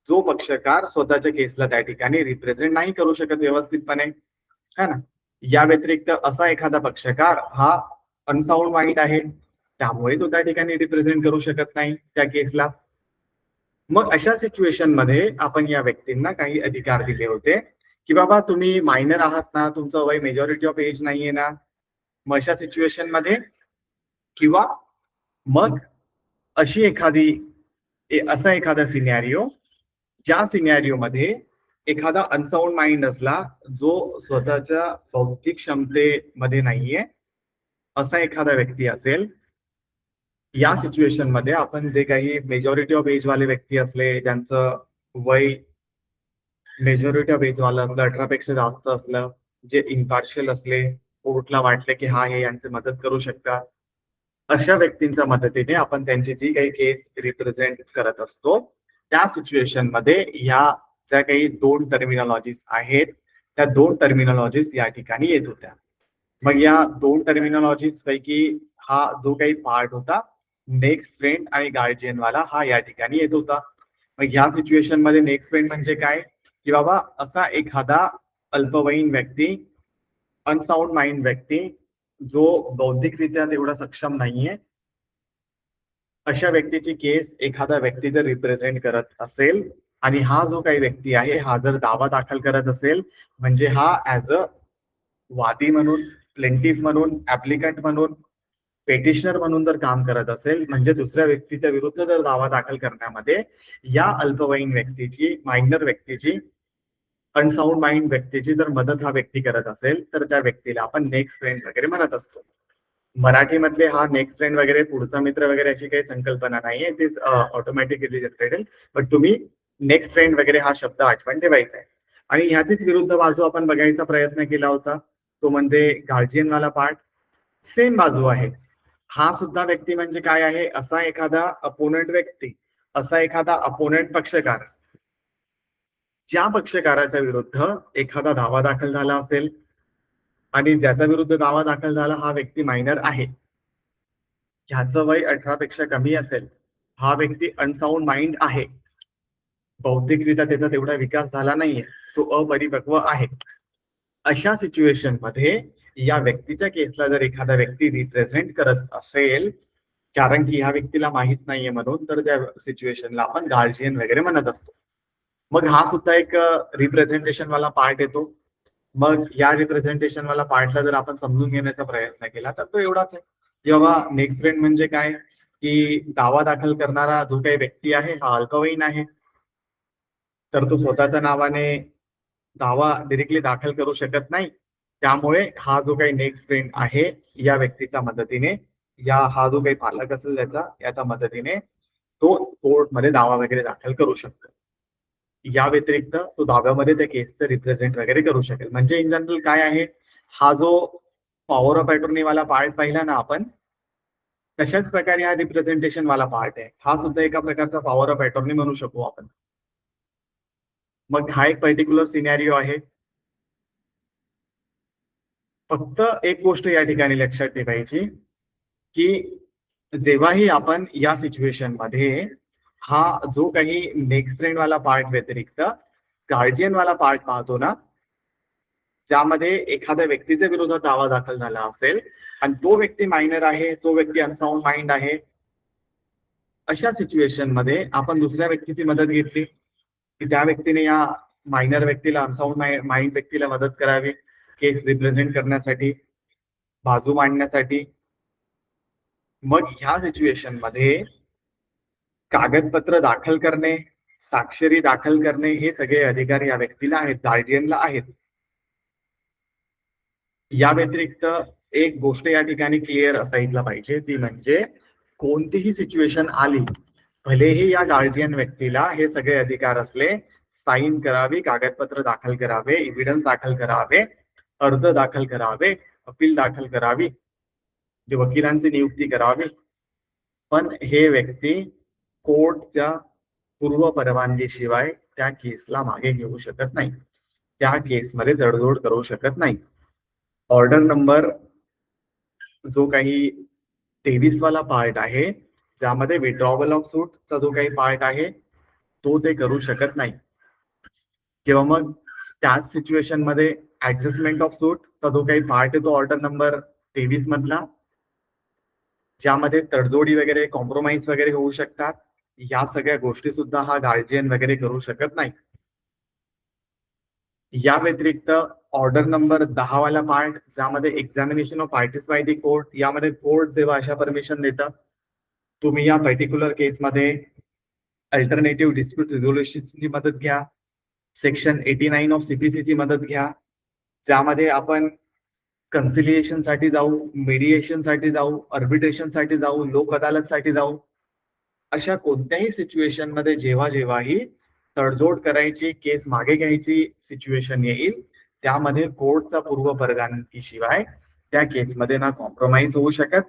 जो पक्षकार स्वतःच्या केसला त्या ठिकाणी रिप्रेझेंट नाही करू शकत व्यवस्थितपणे, है ना. या व्यतिरिक्त असा एखादा पक्षकार हा अनसाउंड माइंड आहे, त्यामुळे तो त्या ठिकाणी रिप्रेझेंट करू शकत नाही त्या केसला. मग अशा सिच्युएशन मध्ये आपण या व्यक्तींना काही अधिकार दिले होते की बाबा तुम्ही मायनर आहात ना, तुमचं वय मेजॉरिटी ऑफ एज नाहीये ना. मग अशा सिच्युएशन मध्ये किंवा मग अशी एखादी असा एखादा सिनॅरिओ, ज्या सिनॅरिओ मध्ये एखादा अनसाउंड माइंड असला, जो स्वतःच्या बौद्धिक क्षमतेमध्ये नाहीये, असा एखादा व्यक्ती असेल, या सिच्युएशन मध्ये आपण जे काही मेजॉरिटी ऑफ एज वाले व्यक्ती असले, ज्यांचं वय मेजॉरिटी ऑफ एज वाला असलं, 18 पेक्षा जास्त असलं, जे इम्पार्शियल असले, कोर्टला वाटले की हा हे यांची मदत करू शकतात, अशा व्यक्तींच्या मदतीने आपण त्यांची जी काही केस रिप्रेझेंट करत असतो, त्या सिच्युएशन मध्ये या ज्या काही दोन टर्मिनॉलॉजीज आहेत, त्या दोन टर्मिनॉलॉजीज या ठिकाणी येत होत्या. मग या दोन टर्मिनॉलॉजीज पैकी हा जो काही पार्ट होता नेक्स्ट फ्रेंड आणि गार्जियन वाला, हा या ठिकाणी येत होता. मग ह्या सिच्युएशन मध्ये नेक्स्ट फ्रेंड म्हणजे काय की बाबा असा एखादा अल्पवयीन व्यक्ती, अनसाउंड माइंड व्यक्ती, जो बौद्धिकरित्या तेवढा सक्षम नाहीये, अशा व्यक्तीची केस एखादा व्यक्ती जर रिप्रेझेंट करत असेल आणि हा जो काही व्यक्ती आहे हा जर दावा दाखल करत असेल, म्हणजे हा ऍज अ वादी म्हणून, प्लेंटिफ म्हणून, ऍप्लिकंट म्हणून, पेटिशनर म्हणून जर काम करत असेल, म्हणजे दुसऱ्या व्यक्तीच्या विरुद्ध जर दावा दाखल करण्यामध्ये या अल्पवयीन व्यक्तीची, मायनर व्यक्तीची, अनसाउंड माइंड व्यक्तीची जर मदत हा व्यक्ती करत असेल, तर त्या व्यक्तीला आपण नेक्स्ट फ्रेंड वगैरे म्हणत असतो. मराठीमधले हा नेक्स्ट फ्रेंड वगैरे, पुढचा मित्र वगैरे अशी काही संकल्पना नाहीये, तीच ऑटोमॅटिकली जनरेटेड. बट तुम्ही नेक्स्ट फ्रेंड वगैरे हा शब्द आठवण ठेवायचा आहे. आणि ह्याचीच विरुद्ध बाजू आपण बघायचा प्रयत्न केला होता, तो म्हणजे गार्जियन वाला पार्ट. सेम बाजू आहे. हा सुद्धा व्यक्ती म्हणजे काय आहे, असा एखादा अपोनंट व्यक्ती, असा एखादा अपोनंट पक्षकार, ज्या पक्षकाराच्या विरुद्ध एखादा दावा दाखल झाला असेल आणि ज्याच्या विरुद्ध दावा दाखल झाला हा व्यक्ती मायनर आहे, ह्याचं वय 18 पेक्षा कमी असेल, हा व्यक्ती अनसाउंड माइंड आहे, बौद्धिकरित्या त्याचा तेवढा विकास झाला नाहीये, तो अपरिपक्व आहे. अशा सिच्युएशन मध्ये या व्यक्तीच्या केसला जर एखादा व्यक्ती रिप्रेझेंट करत असेल, कारण की ह्या व्यक्तीला माहित नाहीये म्हणून, तर त्या सिच्युएशनला आपण गार्जियन वगैरे म्हणत असतो. मग हा सुद्धा एक रिप्रेझेंटेशन वाला पार्ट येतो. मग या रिप्रेझेंटेशन वाला पार्टला जर आपण समजून घेण्याचा प्रयत्न केला तर तो एवढाच आहे की बाबा नेक्स्ट फ्रेंड म्हणजे काय, की दावा दाखल करणारा जो काही व्यक्ती आहे हा अल्पवयीन आहे, तर तो स्वतःच्या नावाने दावा डिरेक्टली दाखल करू शकत नाही. त्यामुळे हा जो काही नेक्स्ट फ्रेंड आहे या व्यक्तीच्या मदतीने, हा जो काही पालक असेल याच्या मदतीने तो कोर्टमध्ये दावा वगैरे दाखल करू शकतो. या व्यतिरिक्त तो दाव्यामध्ये त्या केसचं रिप्रेझेंट वगैरे करू शकेल. म्हणजे इन जनरल काय आहे, हा जो पॉवर ऑफ अटॉर्नी वाला पार्ट पाहिला ना आपण, तशाच प्रकारे हा रिप्रेझेंटेशन वाला पार्ट आहे. हा सुद्धा एका प्रकारचा पॉवर ऑफ अटॉर्नी म्हणू शकू आपण. मग हा एक पर्टिक्युलर सिनॅरिओ आहे. फक्त एक गोष्ट या ठिकाणी लक्षात ठेवायची की जेव्हाही आपण या सिच्युएशन मध्ये हा जो काही नेक्स्ट फ्रेंड वाला पार्ट व्यतिरिक्त गार्जियन वाला पार्ट पाहतो ना, ज्यामध्ये एखाद्या व्यक्तीच्या विरोधात दावा दाखल झाला असेल आणि तो व्यक्ती मायनर आहे, तो व्यक्ती अनसाउंड माइंड आहे, अशा सिच्युएशन मध्ये आपण दुसऱ्या व्यक्तीची मदत घेतली की त्या व्यक्तीने या मायनर व्यक्तीला, अनसाउंड माइंड व्यक्तीला मदत करावी केस रिप्रेझेंट करण्यासाठी, बाजू मांडण्यासाठी. मग ह्या सिच्युएशन मध्ये कागदपत्र दाखल करणे, साक्षरी दाखल करणे हे सगळे अधिकार या व्यक्तीला आहेत, गार्डियनला आहेत. या व्यतिरिक्त एक गोष्ट या ठिकाणी क्लिअर असायला पाहिजे, ती म्हणजे कोणतीही सिच्युएशन आली, भलेही या गार्डियन व्यक्तीला हे सगळे अधिकार असले, साईन करावी, कागदपत्र दाखल करावे, एव्हिडन्स दाखल करावे, अर्ज दाखल करावे, अपील दाखल करावी, वकिलांची नियुक्ती करावी, पण हे व्यक्ती कोर्टच्या पूर्व परवानगीशिवाय त्या केसला मागे घेऊ शकत नाही, त्या केसमध्ये तडजोड करू शकत नाही. ऑर्डर नंबर जो काही 23 वाला पार्ट आहे, ज्यामध्ये विड्रॉवल ऑफ सूटचा जो काही पार्ट आहे तो ते करू शकत नाही. किंवा मग त्याच सिच्युएशन मध्ये ऍडजस्टमेंट ऑफ सूटचा जो काही पार्ट आहे तो ऑर्डर नंबर 23 मधला, ज्यामध्ये तडजोडी वगैरे, कॉम्प्रोमाइज वगैरे होऊ शकतात, या सगळ्या गोष्टी सुद्धा हा गार्जियन वगैरे करू शकत नाही. या व्यतिरिक्त ऑर्डर नंबर 10 वाला पार्ट, ज्यामध्ये examination of parties by the court, यामध्ये कोर्ट जेव्हा अशा परमिशन देतं, तुम्ही या पर्टिक्युलर केसमध्ये अल्टरनेटिव्ह डिस्प्यूट रिझोल्युशनची मदत घ्या, सेक्शन 89 ऑफ सीपीसीची मदत घ्या, ज्यामध्ये आपण कन्सिलिएशन साठी जाऊ, मीडिएशन साठी जाऊ, अर्बिट्रेशन साठी जाऊ, लोक अदालत साठी जाऊ. अशा कोणत्याही सिच्युएशन मध्ये जेव्हाही तडजोड करायची, केस मागे घ्यायची सिच्युएशन येईल, त्यामध्ये कोर्टचा पूर्व परवानगीशिवाय त्या केसमध्ये ना कॉम्प्रोमाइज होऊ शकत,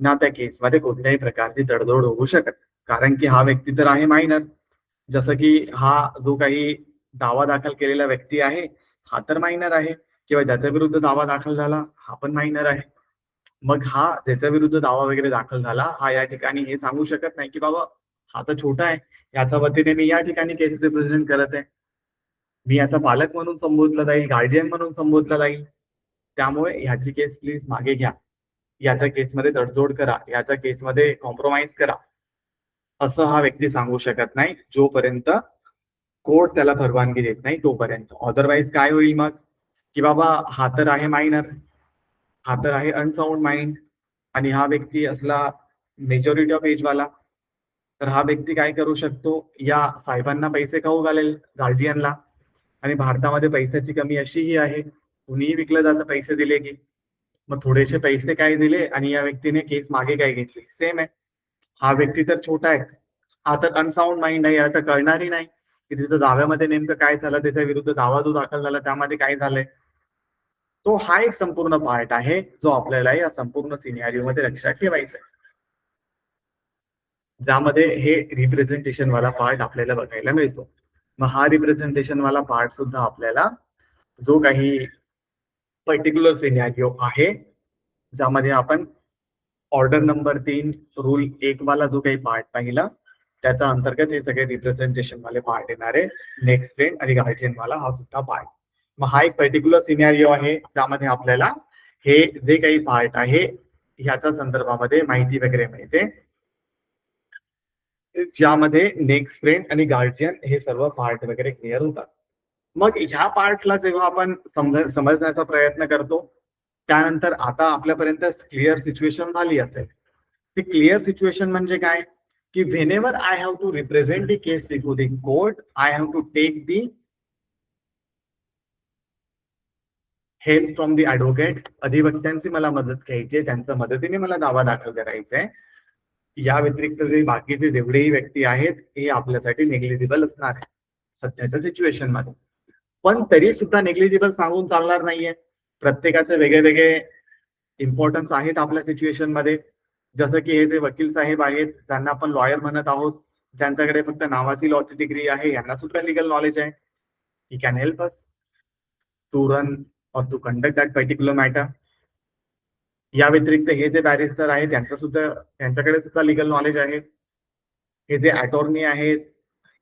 ना त्या केसमध्ये कोणत्याही प्रकारची तडजोड होऊ शकत. कारण की हा व्यक्ती तर आहे मायनर. जसं की हा जो काही दावा दाखल केलेला व्यक्ती आहे हा तर मायनर आहे, किंवा ज्याच्या विरुद्ध दावा दाखल झाला हा पण मायनर आहे. मग हा ज्याच्या विरुद्ध दावा वगैरे दाखल झाला हा या ठिकाणी हे सांगू शकत नाही की बाबा हा तर छोटा आहे, याच्या वतीने मी या ठिकाणी केस रिप्रेझेंट करत आहे, मी याचा पालक म्हणून संबोधला जाईल, गार्डियन म्हणून संबोधला जाईल, त्यामुळे ह्याची केस प्लीज मागे घ्या, याच्या केसमध्ये तडजोड करा, याच्या केसमध्ये कॉम्प्रोमाइज करा, असं हा व्यक्ती सांगू शकत नाही जोपर्यंत कोर्ट त्याला परवानगी देत नाही तोपर्यंत. अदरवाईज काय होईल मग, की बाबा हा तर आहे मायनर, हा तर आहे अनसाउंड माइंड, आणि हा व्यक्ती असला मेजॉरिटी ऑफ एज वाला, तर हा व्यक्ती काय करू शकतो, या साहेबांना पैसे खाऊ घालेल गार्डियनला. आणि भारतामध्ये पैशाची कमी अशीही आहे, कुणीही विकलं जातं पैसे दिले की. मग थोडेसे पैसे काय दिले आणि या व्यक्तीने केस मागे काय घेतली, सेम आहे. हा व्यक्ती तर छोटा आहे, हा तर अनसाउंड माइंड आहे, याला तर कळणारही नाही की तिथं दाव्यामध्ये नेमकं काय झालं, त्याच्या विरुद्ध दावा जो दाखल झाला त्यामध्ये काय झालंय. तो हा एक संपूर्ण पार्ट आहे जो आपल्याला या संपूर्ण सिनेरिओ मध्ये लक्षात ठेवायचा आहे, ज्यामध्ये हे रिप्रेझेंटेशन वाला पार्ट आपल्याला बघायला मिळतो. मग हा रिप्रेझेंटेशन वाला पार्ट सुद्धा आपल्याला जो काही पर्टिक्युलर सिनेरिओ आहे, ज्यामध्ये आपण ऑर्डर नंबर 3 रूल 1 वाला जो काही पार्ट पाहिला, त्याच्या अंतर्गत हे सगळे रिप्रेझेंटेशन वाले पार्ट येणारे, नेक्स्ट फ्रेंड आणि गार्जियन वाला हा सुद्धा पार्ट. मग हा एक पर्टिक्युलर सिनेरिओ आहे ज्यामध्ये आपल्याला हे जे काही पार्ट आहे ह्याच्या संदर्भामध्ये माहिती वगैरे मिळते, ज्यामध्ये नेक्स्ट फ्रेंड आणि गार्जियन हे सर्व पार्ट वगैरे क्लिअर होतात. मग ह्या पार्टला जेव्हा आपण समजण्याचा प्रयत्न करतो, त्यानंतर आता आपल्यापर्यंत क्लिअर सिच्युएशन झाली असेल. ती क्लिअर सिच्युएशन म्हणजे काय, की whenever I have to represent the case before the court, I have to take the help from the advocate. अधिवक्त्यांची मला मदत घ्यायची, त्यांच्या मदतीने मला दावा दाखल करायचा आहे. या व्यतिरिक्त जे बाकीचे जेवढेही व्यक्ती आहेत हे आपल्यासाठी नेग्लिजिबल असणार आहे सध्याच्या सिच्युएशन मध्ये. पण तरी सुद्धा नेग्लिजिबल सांगून चालणार नाहीये. प्रत्येकाचे वेगळे वेगळे इम्पॉर्टन्स आहेत आपल्या सिच्युएशन मध्ये. जसं की हे जे वकील साहेब आहेत ज्यांना आपण लॉयर म्हणत आहोत, ज्यांच्याकडे फक्त नावाची लॉची डिग्री आहे, यांना सुद्धा लिगल नॉलेज आहे. He can help us to run or to conduct that particular matter. या व्यतिरिक्त हे जे बॅरिस्टर आहेत त्यांच्याकडे सुद्धा लिगल नॉलेज आहे. हे जे अटॉर्नी आहेत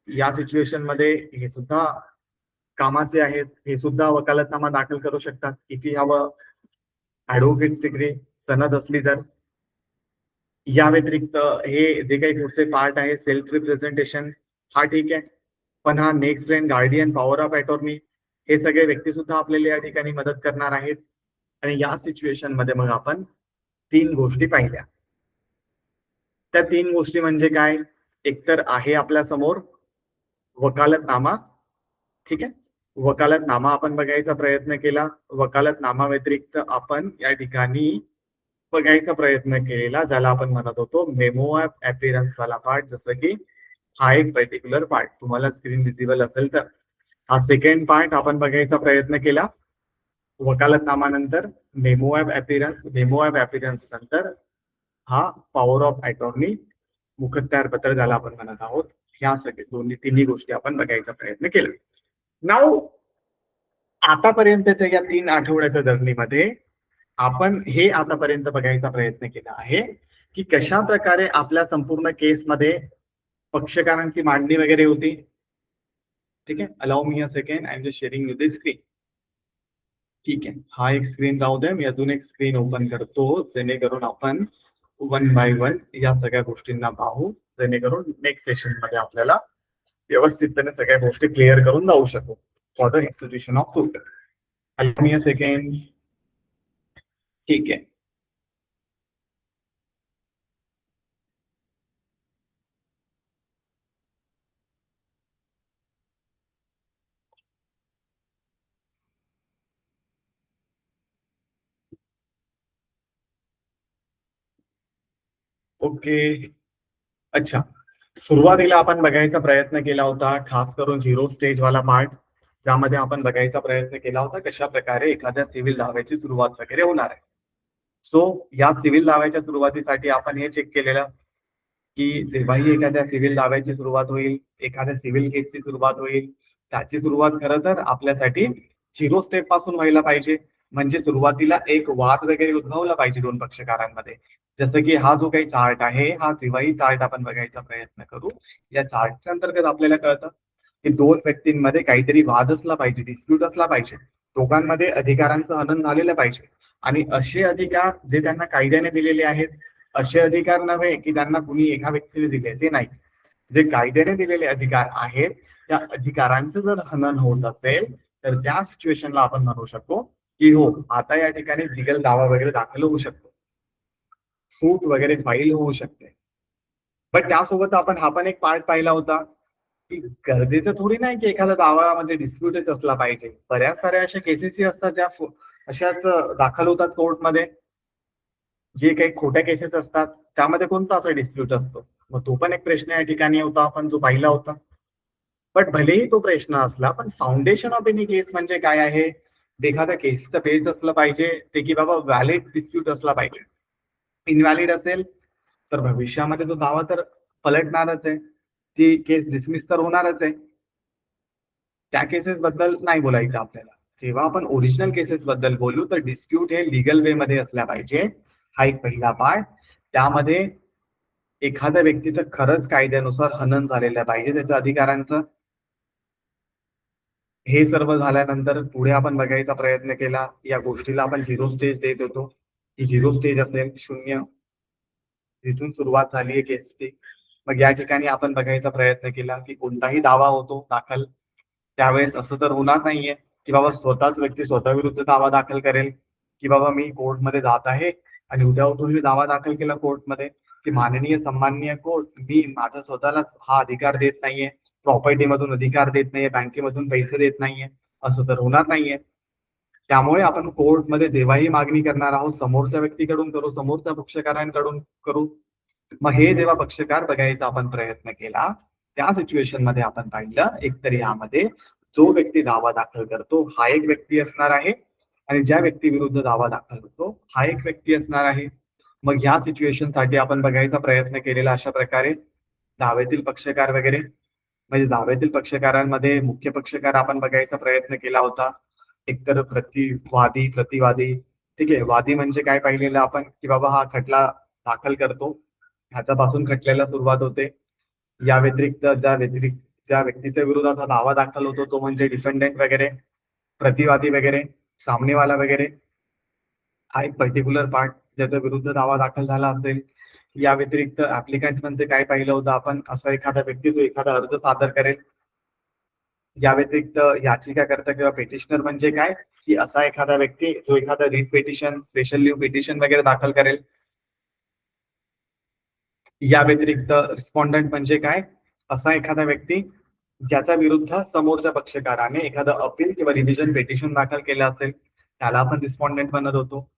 या सिच्युएशन मध्ये हे सुद्धा कामाचे आहेत, हे सुद्धा वकालतनामा दाखल करू शकतात if you have a advocate's degree, सनद असली तर. या व्यतिरिक्त हे जे काही पुढचे पार्ट आहे सेल्फ रिप्रेझेंटेशन, हा ठीक आहे. पण हा next rain guardian, power of attorney, हे सगळे व्यक्ती सुद्धा आपल्याला या ठिकाणी मदत करणार आहेत. आणि या सिच्युएशन मध्ये मग आपण 3 गोष्टी पाहिल्या. त्या 3 गोष्टी म्हणजे काय, एकतर आहे आपल्या समोर वकालतनामा. ठीक आहे, वकालतनामा आपण बघायचा प्रयत्न केला. वकालतनामा व्यतिरिक्त आपण या ठिकाणी बघायचा प्रयत्न केला ज्याला आपण म्हणत होतो मेमो ऑफ अपीअरन्स वाला पार्ट. जसं की हा एक पर्टिक्युलर पार्ट तुम्हाला स्क्रीन विजिबल असेल तर हा सेकंड पार्ट आपण बघायचा प्रयत्न केला. वकालतनामा नंतर memo of appearance, memo of appearance नंतर हा पॉवर ऑफ अटॉर्नी, मुखत्यार पत्र ज्याला आपण म्हणत आहोत. ह्या सगळे तिन्ही गोष्टी आपण बघायचा प्रयत्न केला. नाव आतापर्यंतच्या या 3 आठवड्याच्या जर्नीमध्ये आपण हे आतापर्यंत बघायचा प्रयत्न केला आहे की कशा प्रकारे आपल्या संपूर्ण केसमध्ये पक्षकारांची मांडणी वगैरे होती. ठीक आहे, allow me a second, I am just sharing you the screen. ठीक आहे, हा एक स्क्रीन राहू द्या, मी अजून एक स्क्रीन ओपन करतो जेणेकरून आपण 1 बाय 1 या सगळ्या गोष्टींना पाहू, जेणेकरून नेक्स्ट सेशन मध्ये आपल्याला व्यवस्थितपणे सगळ्या गोष्टी क्लिअर करून जाऊ शकू for the execution of suit. Allow me a second. ठीक आहे, ओके. अच्छा, सुरुवातीला आपण बघायचा प्रयत्न केला होता खास करून 0 स्टेज वाला पार्ट, ज्यामध्ये आपण बघायचा प्रयत्न केला होता कशा प्रकारे एखाद्या सिव्हिल दाव्याची सुरुवात वगैरे होणार आहे. सो या सिव्हिल दाव्याच्या सुरुवातीसाठी आपण हे चेक केलेलं की जेव्हाही एखाद्या सिव्हिल दाव्याची सुरुवात होईल, एखाद्या सिव्हिल केसची सुरुवात होईल, त्याची सुरुवात खरं तर आपल्यासाठी 0 स्टेप पासून व्हायला पाहिजे. म्हणजे सुरुवातीला एक वाद वगैरे उद्भवला पाहिजे 2 पक्षकारांमध्ये. जसं की हा जो काही चार्ट आहे, हा जेव्हाही चार्ट आपण बघायचा प्रयत्न करू, या चार्टच्या अंतर्गत आपल्याला कळतं की 2 व्यक्तींमध्ये काहीतरी वाद असला पाहिजे, डिस्प्यूट असला पाहिजे, दोघांमध्ये अधिकारांचं हनन झालेलं पाहिजे. आणि असे अधिकार जे त्यांना कायद्याने दिलेले आहेत, असे अधिकार नव्हे की त्यांना कुणी एका व्यक्तीने दिले, ते नाही. जे कायद्याने दिलेले अधिकार आहेत त्या अधिकारांचं जर हनन होत असेल तर त्या सिच्युएशनला आपण म्हणू शकतो की हो, आता या ठिकाणी लिगल दावा वगैरे दाखल होऊ शकतो, सूट वगैरे फाईल होऊ शकते. पण त्यासोबत आपण हा पण एक पार्ट पाहिला होता की गरजेचं थोडी नाही की एखादा दावा म्हणजे डिस्प्यूटच असला पाहिजे. बऱ्याच साऱ्या अशा केसेसही असतात ज्या अशाच दाखल होतात कोर्टमध्ये, जे काही खोट्या केसेस असतात त्यामध्ये कोणता असा डिस्प्यूट असतो. मग तो पण एक प्रश्न या ठिकाणी होता आपण जो पाहिला होता. पण भलेही तो प्रश्न असला, पण फाउंडेशन ऑफ एनी केस म्हणजे काय आहे, एखाद्या केसचं बेस असलं पाहिजे ते की बाबा व्हॅलिड डिस्प्यूट असला पाहिजे. इनव्हॅलिड असेल तर भविष्यामध्ये तो दावा तर पलटणारच आहे, ती केस डिसमिस तर होणारच आहे. त्या केसेस बद्दल नाही बोलायचं आपल्याला. जेव्हा आपण ओरिजिनल केसेस बद्दल बोलू तर डिस्प्यूट हे लिगल वे मध्ये असल्या पाहिजे, हा एक पहिला पार्ट. त्यामध्ये एखाद्या व्यक्तीचं खरंच कायद्यानुसार हनन झालेलं पाहिजे त्याच्या अधिकारांचं. हे सर्व झाल्यानंतर पुढे आपण बघायचा प्रयत्न केला, या गोष्टीला आपण 0 स्टेज देत होतो की 0 स्टेज असेल, 0 जिथून सुरुवात झाली आहे केसची. मग या ठिकाणी आपण बघायचा प्रयत्न केला की कोणताही दावा होतो दाखल, त्यावेळेस असं तर होणार नाहीये की बाबा स्वतःच व्यक्ती स्वतः विरुद्ध दावा दाखल करेल की बाबा मी कोर्टमध्ये जात आहे आणि उद्या उठून मी दावा दाखल केला कोर्टमध्ये की माननीय सन्माननीय कोर्ट, मी माझा स्वतःलाच हा अधिकार देत नाहीये, प्रॉपर्टी मधून अधिकार देत नाहीये, बँकेमधून पैसे देत नाहीये, असं तर होणार नाहीये. त्यामुळे आपण कोर्टमध्ये जेव्हाही मागणी करणार आहोत समोरच्या व्यक्तीकडून करू, समोरच्या पक्षकारांकडून करू. मग हे जेव्हा पक्षकार बघायचा आपण प्रयत्न केला त्या सिच्युएशन मध्ये आपण पाहिलं एकतर यामध्ये जो व्यक्ती दावा दाखल करतो हा एक व्यक्ती असणार आहे आणि ज्या व्यक्ती विरुद्ध दावा दाखल होतो हा एक व्यक्ती असणार आहे. मग ह्या सिच्युएशन साठी आपण बघायचा प्रयत्न केलेला अशा प्रकारे दाव्यातील पक्षकार वगैरे, म्हणजे दाव्यातील पक्षकारांमध्ये मुख्य पक्षकार आपण बघायचा प्रयत्न केला होता. एकतर प्रतिवादी. ठीक आहे, वादी म्हणजे काय पाहिलेलं आपण की बाबा हा खटला दाखल करतो, ह्याच्यापासून खटल्याला सुरुवात होते. या व्यतिरिक्त ज्या व्यक्तीच्या विरोधात हा दावा दाखल होतो तो म्हणजे डिफेंडेंट वगैरे, प्रतिवादी वगैरे, सामनेवाला वगैरे, हा एक पर्टिक्युलर पार्ट ज्याच्या विरुद्ध दावा दाखल झाला असेल. या व्यतिरिक्त ऍप्लिकंट म्हणजे काय पाहिलं होतं आपण, असा एखादा व्यक्ती जो एखादा अर्ज सादर करेल. या व्यतिरिक्त याचिकाकर्ता किंवा पेटिशनर म्हणजे काय की असा एखादा व्यक्ती जो एखादा writ petition, special leave petition वगैरे दाखल करेल. या व्यतिरिक्त रिस्पॉन्डंट म्हणजे काय, असा एखादा व्यक्ती ज्याच्या विरुद्ध समोरच्या पक्षकाराने एखादं अपील किंवा रिव्हिजन पेटिशन दाखल केलं असेल त्याला आपण रिस्पॉन्डंट म्हणत होतो.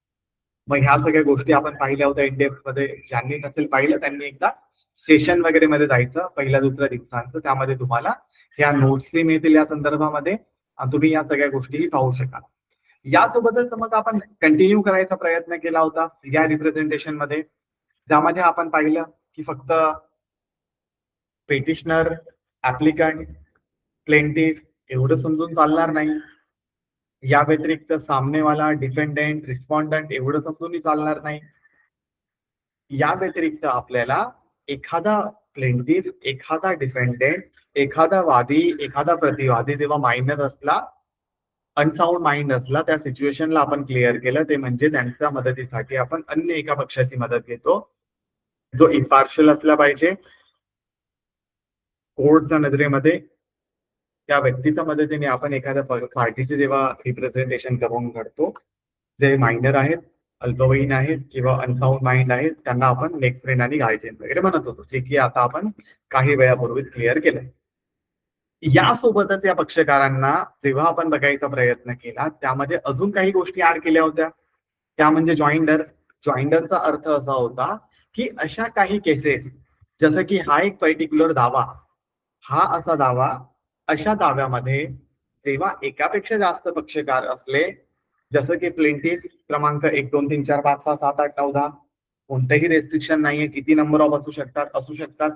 मग ह्या सगळ्या गोष्टी आपण पाहिल्या होत्या इंडेप्थ मध्ये. ज्यांनी नसेल पाहिलं त्यांनी एकदा सेशन वगैरे मध्ये जायचं पहिल्या दुसऱ्या दिवसांचं, त्यामध्ये तुम्हाला ह्या नोट्सही मिळतील या संदर्भामध्ये आणि तुम्ही या सगळ्या गोष्टीही पाहू शकाल. यासोबतच मग आपण कंटिन्यू करायचा प्रयत्न केला होता या रिप्रेझेंटेशन मध्ये, ज्यामध्ये आपण पाहिलं की फक्त पेटिशनर, ऍप्लिकंट, प्लेंटिफ एवढं समजून चालणार नाही. या व्यतिरिक्त सामनेवाला, डिफेंडेंट, रिस्पॉन्डंट एवढं समजूनही चालणार नाही. या व्यतिरिक्त आपल्याला एखादा प्लेंटिफ, एखादा डिफेंडेंट, एखादा वादी, एखादा प्रतिवादी जेव्हा मायनर असला, अनसाउंड माइंड असला, त्या सिच्युएशनला आपण क्लिअर केलं. ते म्हणजे त्यांच्या मदतीसाठी आपण अन्य एका पक्षाची मदत घेतो जो इम्पार्शियल असला पाहिजे. कोर्टच्या नजरेमध्ये त्या व्यक्तीच्या मदतीने आपण एखाद्या पार्टीचे जेव्हा रिप्रेझेंटेशन करून घडतो, जे मायनर आहेत, अल्पवयीन आहेत किंवा अनसाउंड माइंड आहेत, त्यांना आपण नेक्स्ट फ्रेंड आणि गार्जियन वगैरे म्हणत होतो, जे की आता आपण काही वेळापूर्वीच क्लिअर केलंय. यासोबतच या पक्षकारांना जेव्हा आपण बघायचा प्रयत्न केला त्यामध्ये अजून काही गोष्टी ऍड केल्या होत्या, त्या म्हणजे जॉईंडर. जॉईंडरचा अर्थ असा होता की अशा काही केसेस, जसं की हा एक पर्टिक्युलर दावा, हा असा दावा, अशा दाव्यामध्ये जेव्हा एकापेक्षा जास्त पक्षकार असले, जसं की प्लेंटिफ क्रमांक 1 2 3 4 5 6 7 8 9 10, कोणतेही रेस्ट्रिक्शन नाहीये, किती नंबर ऑफ असू शकतात.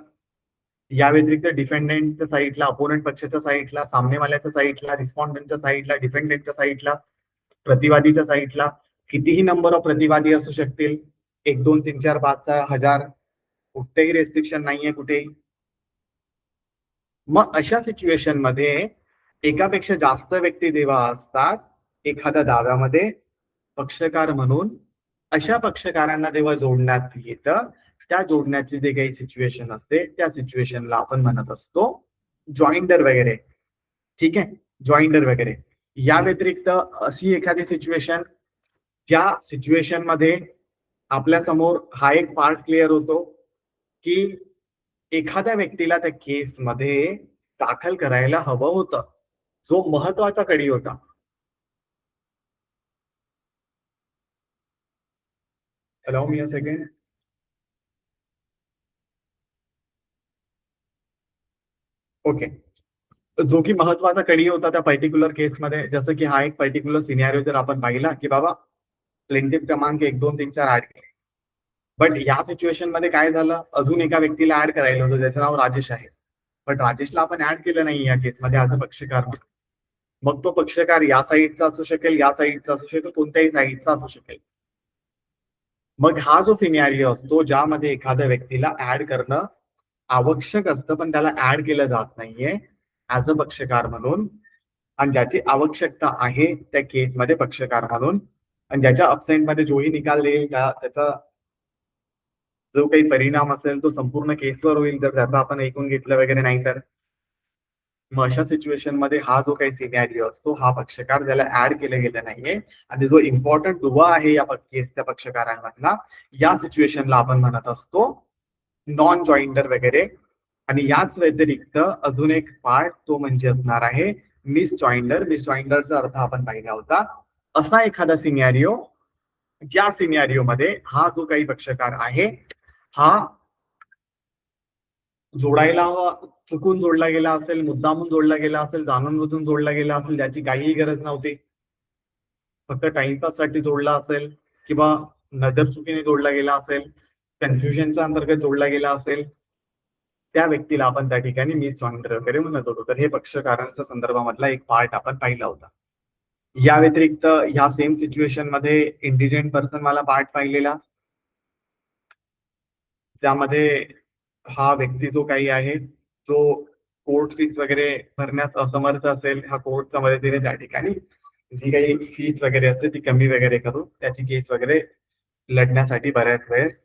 या व्यतिरिक्त डिफेंडेंटच्या साईडला, अपोनंट पक्षाच्या साईडला, सामनेवाल्याच्या साईडला, रिस्पॉन्डंटच्या साईडला, डिफेंडेंटच्या साईडला, प्रतिवादीच्या साईडला कितीही नंबर ऑफ प्रतिवादी असू शकतील. 1 2 3 4 5 6 1000, कुठेही रेस्ट्रिक्शन नाहीये कुठेही. मग अशा सिच्युएशन मध्ये एकापेक्षा जास्त व्यक्ती जेव्हा असतात एखाद्या दाव्यामध्ये पक्षकार म्हणून, अशा पक्षकारांना जेव्हा जोडण्यात येतं, त्या जोडण्याची जे काही सिच्युएशन असते त्या सिच्युएशनला आपण म्हणत असतो जॉईंडर वगैरे. ठीक आहे, जॉईंडर वगैरे. या व्यतिरिक्त अशी एखादी सिच्युएशन, त्या सिच्युएशन मध्ये आपल्या समोर हा एक पार्ट क्लिअर होतो की एखाद्या व्यक्तीला त्या केसमध्ये दाखल करायला हवं होतं, जो महत्वाचा कडी होता. Allow me a second. Okay, जो की महत्वाचा कडी होता त्या पर्टिक्युलर केसमध्ये, जसं की हा एक पर्टिक्युलर सिनेरिओ जर आपण पाहिला की बाबा प्लेंटिफ क्रमांक 1 2 3 4 ऍड केले, बट या सिच्युएशन मध्ये काय झालं, अजून एका व्यक्तीला ऍड करायला होतं ज्याचं नाव राजेश आहे, पण राजेशला आपण ऍड केलं नाही या केसमध्ये ऍज अ पक्षकार. मग तो पक्षकार या साईडचा असू शकेल, या साईडचा असू शकेल, कोणत्याही साईडचा असू शकेल. मग हा जो सिनेरिओ असतो ज्यामध्ये एखाद्या व्यक्तीला ऍड करणं आवश्यक असतं पण त्याला ऍड केलं जात नाहीये ऍज अ पक्षकार म्हणून, आणि ज्याची आवश्यकता आहे त्या केसमध्ये पक्षकार म्हणून, आणि ज्याच्या अबसेंट मध्ये जोही निकाल देईल त्याचा जो काही परिणाम असेल तो संपूर्ण केसवर होईल जर त्याचा आपण ऐकून घेतलं वगैरे नाही तर. मग अशा सिच्युएशन मध्ये हा जो काही सिनॅरिओ असतो हा पक्षकार ज्याला ऍड केलं गेलं नाहीये आणि जो इम्पॉर्टंट दुवा आहे या केसच्या पक्षकारांमधला, या सिच्युएशनला आपण म्हणत असतो नॉन जॉईंडर वगैरे. आणि याच व्यतिरिक्त अजून एक पार्ट तो म्हणजे असणार आहे मिस जॉईंडर. मिस जॉईंडरचा अर्थ आपण पाहिला होता. असा एखादा सिनॅरिओ ज्या सिनॅरिओ मध्ये हा जो काही पक्षकार आहे हा जोडायला चुकून जोडला गेला असेल, मुद्दामून जोडला गेला असेल, जाणून बुजून जोडला गेला असेल, ज्याची काहीही गरज नव्हती, फक्त टाइमपास साठी जोडला असेल किंवा नजर चुकीने जोडला गेला असेल, कन्फ्युजनच्या अंतर्गत जोडला गेला असेल, त्या व्यक्तीला आपण त्या ठिकाणी मिस जॉईंडर वगैरे म्हणत होतो. तर हे पक्षकारांच्या संदर्भामधला एक पार्ट आपण पाहिला होता. या व्यतिरिक्त ह्या सेम सिच्युएशन मध्ये इंटेलिजंट पर्सन वाला पार्ट पाहिलेला, ज्यामध्ये हा व्यक्ती जो काही आहे तो कोर्ट फीस वगैरे भरण्यास असमर्थ असेल, हा कोर्टच्या मदतीने त्या ठिकाणी जी काही फीस वगैरे असते ती कमी वगैरे करून त्याची केस वगैरे लढण्यासाठी बऱ्याच वेळेस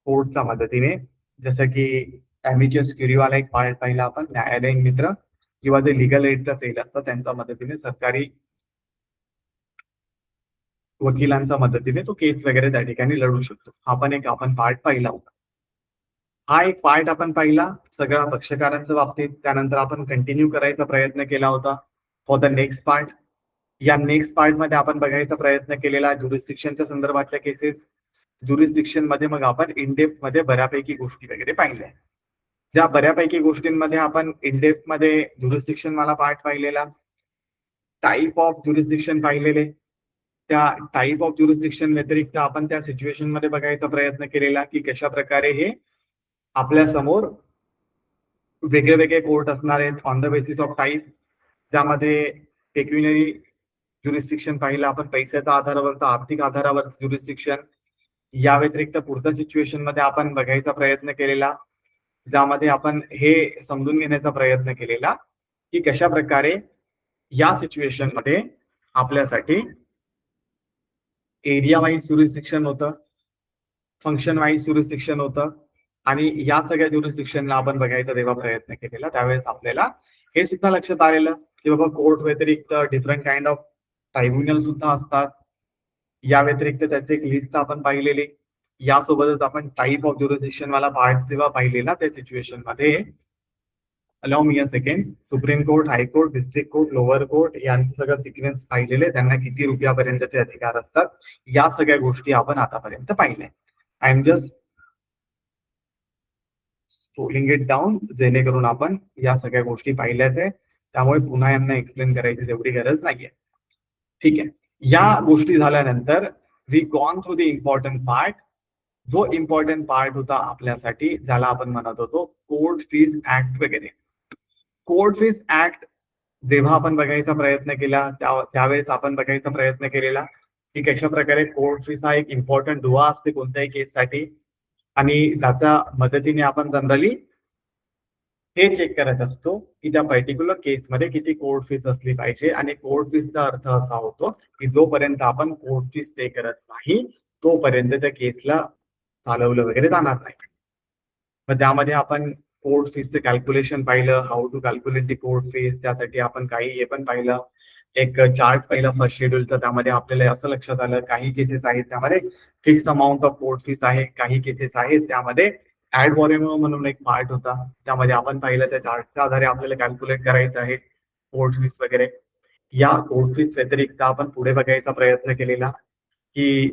कोर्टच्या मदतीने, जसं की ॲमिकस क्युरीवाला एक पार्ट पाहिला आपण, न्यायालयीन मित्र किंवा जे लिगल एडचा सेल असतात त्यांच्या मदतीने, सरकारी वकिलांच्या मदतीने तो केस वगैरे त्या ठिकाणी लढू शकतो. हा पण एक आपण पार्ट पाहिला होता. हा एक पार्ट आपण पाहिला सगळ्या पक्षकारांच्या बाबतीत. त्यानंतर आपण कंटिन्यू करायचा प्रयत्न केला होता फॉर द नेक्स्ट पार्ट. या नेक्स्ट पार्ट मध्ये आपण बघायचा प्रयत्न केलेला ज्युरिस्डिक्शनच्या संदर्भातल्या केसेस. ज्युरिस्डिक्शन मध्ये मग आपण इनडेप्थ मध्ये बऱ्यापैकी गोष्टी वगैरे पाहिल्या. ज्या बऱ्यापैकी गोष्टींमध्ये आपण इनडेप्थ मध्ये ज्युरिस्डिक्शन वाला पार्ट पाहिलेला, टाईप ऑफ ज्युरिस्डिक्शन पाहिलेले, त्या टाईप ऑफ ज्युरिस्डिक्शन व्यतिरिक्त आपण त्या सिच्युएशन मध्ये बघायचा प्रयत्न केलेला की कशा प्रकारे हे आपल्या समोर वेगळे वेगळे कोर्ट असणार आहेत on the basis of type. ज्यामध्ये पेक्युनरी ज्युरिस्डिक्शन पाहिलं आपण, पैशाच्या आधारावर तर आर्थिक आधारावर ज्युरिस्डिक्शन. या व्यतिरिक्त पुढच्या सिच्युएशन मध्ये आपण बघायचा प्रयत्न केलेला, ज्यामध्ये आपण हे समजून घेण्याचा प्रयत्न केलेला की कशा प्रकारे या सिच्युएशन मध्ये आपल्यासाठी एरिया वाईज ज्युरिस्डिक्शन होतं, फंक्शन वाईज ज्युरिस्डिक्शन होतं, आणि या सगळ्या ज्युरिस्डिक्शनला आपण बघायचा तेव्हा प्रयत्न केलेला. त्यावेळेस आपल्याला हे सुद्धा लक्षात आलेलं की बाबा कोर्ट व्यतिरिक्त डिफरंट काइंड ऑफ ट्रायब्युनल सुद्धा असतात. या व्यतिरिक्त त्याचे एक लिस्ट आपण पाहिलेली. यासोबतच आपण टाईप ऑफ ज्युरिस्डिक्शन वाला पार्ट जेव्हा पाहिलेला त्या सिच्युएशन मध्ये, allow me a second, supreme court, high court, district court, lower court यांचं सगळं सिक्वेन्स पाहिलेले, त्यांना किती रुपयापर्यंतचे अधिकार असतात, या सगळ्या गोष्टी आपण आतापर्यंत पाहिल्या. I am just scrolling it down, जेणेकरून आपण या सगळ्या गोष्टी पाहिल्याच आहे, त्यामुळे पुन्हा यांना एक्सप्लेन करायची तेवढी गरज नाहीये. ठीक आहे. या गोष्टी झाल्यानंतर we gone through the important part. जो इम्पॉर्टंट पार्ट होता आपल्यासाठी, ज्याला आपण म्हणत होतो कोर्ट फीज ऍक्ट वगैरे. कोर्ट फीज ऍक्ट जेव्हा आपण बघायचा प्रयत्न केला त्यावेळेस आपण बघायचा प्रयत्न केलेला की कशा प्रकारे कोर्ट फीज हा एक इम्पॉर्टंट दुवा असते कोणत्याही केससाठी, आणि त्याच्या मदतीने आपण जनरली हे चेक करत असतो की त्या पर्टिक्युलर केसमध्ये किती कोर्ट फीस असली पाहिजे. आणि कोर्ट फीसचा अर्थ असा होतो की जोपर्यंत आपण कोर्ट फीस पे करत नाही तोपर्यंत त्या केसला चालवलं वगैरे जाणार नाही. मग त्यामध्ये आपण कोर्ट फीसचं कॅल्क्युलेशन पाहिलं, how to calculate the court fees. त्यासाठी आपण काही हे पण पाहिलं, एक चार्ट पाहिलं फर्स्ट शेड्यूलचं. त्यामध्ये आपल्याला असं लक्षात आलं काही केसेस आहेत त्यामध्ये fix amount of court fees आहे, काही केसेस आहेत त्यामध्ये ऍड वॉरेमो म्हणून एक पार्ट होता, त्यामध्ये आपण पाहिलं त्या चार्टच्या आधारे आपल्याला कॅल्क्युलेट करायचं आहे कोर्ट फीस वगैरे. या कोर्ट फीस व्यतिरिक्त आपण पुढे बघायचा प्रयत्न केलेला की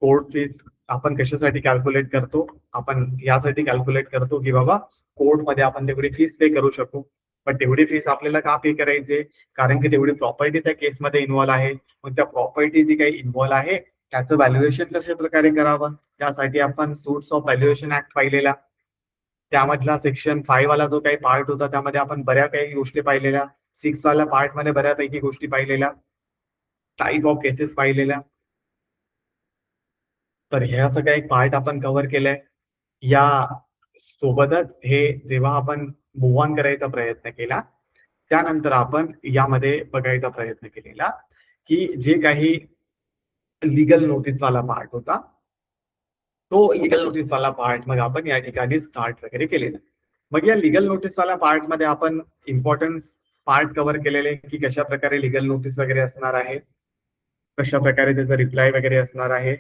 कोर्ट फीस आपण कशासाठी कॅल्क्युलेट करतो. आपण यासाठी कॅल्क्युलेट करतो की बाबा कोर्टमध्ये आपण तेवढी फीस पे करू शकू. पण तेवढी फीस आपल्याला का पे करायची, कारण की तेवढी प्रॉपर्टी त्या केसमध्ये इन्व्हॉल्व आहे. मग त्या प्रॉपर्टी जी काही इन्व्हॉल्व आहे त्याचं व्हॅल्युएशन कशा प्रकारे करावं, त्यासाठी आपण सूट्स ऑफ व्हॅल्युएशन ऍक्ट पाहिलेला. त्यामधला सेक्शन 5 वाला जो काही पार्ट होता त्यामध्ये आपण बऱ्यापैकी गोष्टी पाहिलेल्या. 6 वाला पार्ट मध्ये बऱ्यापैकी गोष्टी पाहिलेल्या, टाईप ऑफ केसेस पाहिलेल्या. तर ह्या सगळ्या एक पार्ट आपण कव्हर केलाय. या सोबतच हे जेव्हा आपण मूव्ह ऑन करायचा प्रयत्न केला त्यानंतर आपण यामध्ये बघायचा प्रयत्न केलेला की जे काही लिगल नोटीस वाला पार्ट होता तो लिगल नोटीस वाला पार्ट मग आपण या ठिकाणी स्टार्ट वगैरे केलेला. मग या लिगल नोटीस वाला पार्ट मध्ये आपण इम्पॉर्टन्स पार्ट कव्हर केलेले की कशा प्रकारे लिगल नोटीस वगैरे असणार आहे, कशा प्रकारे त्याचा रिप्लाय वगैरे असणार आहे.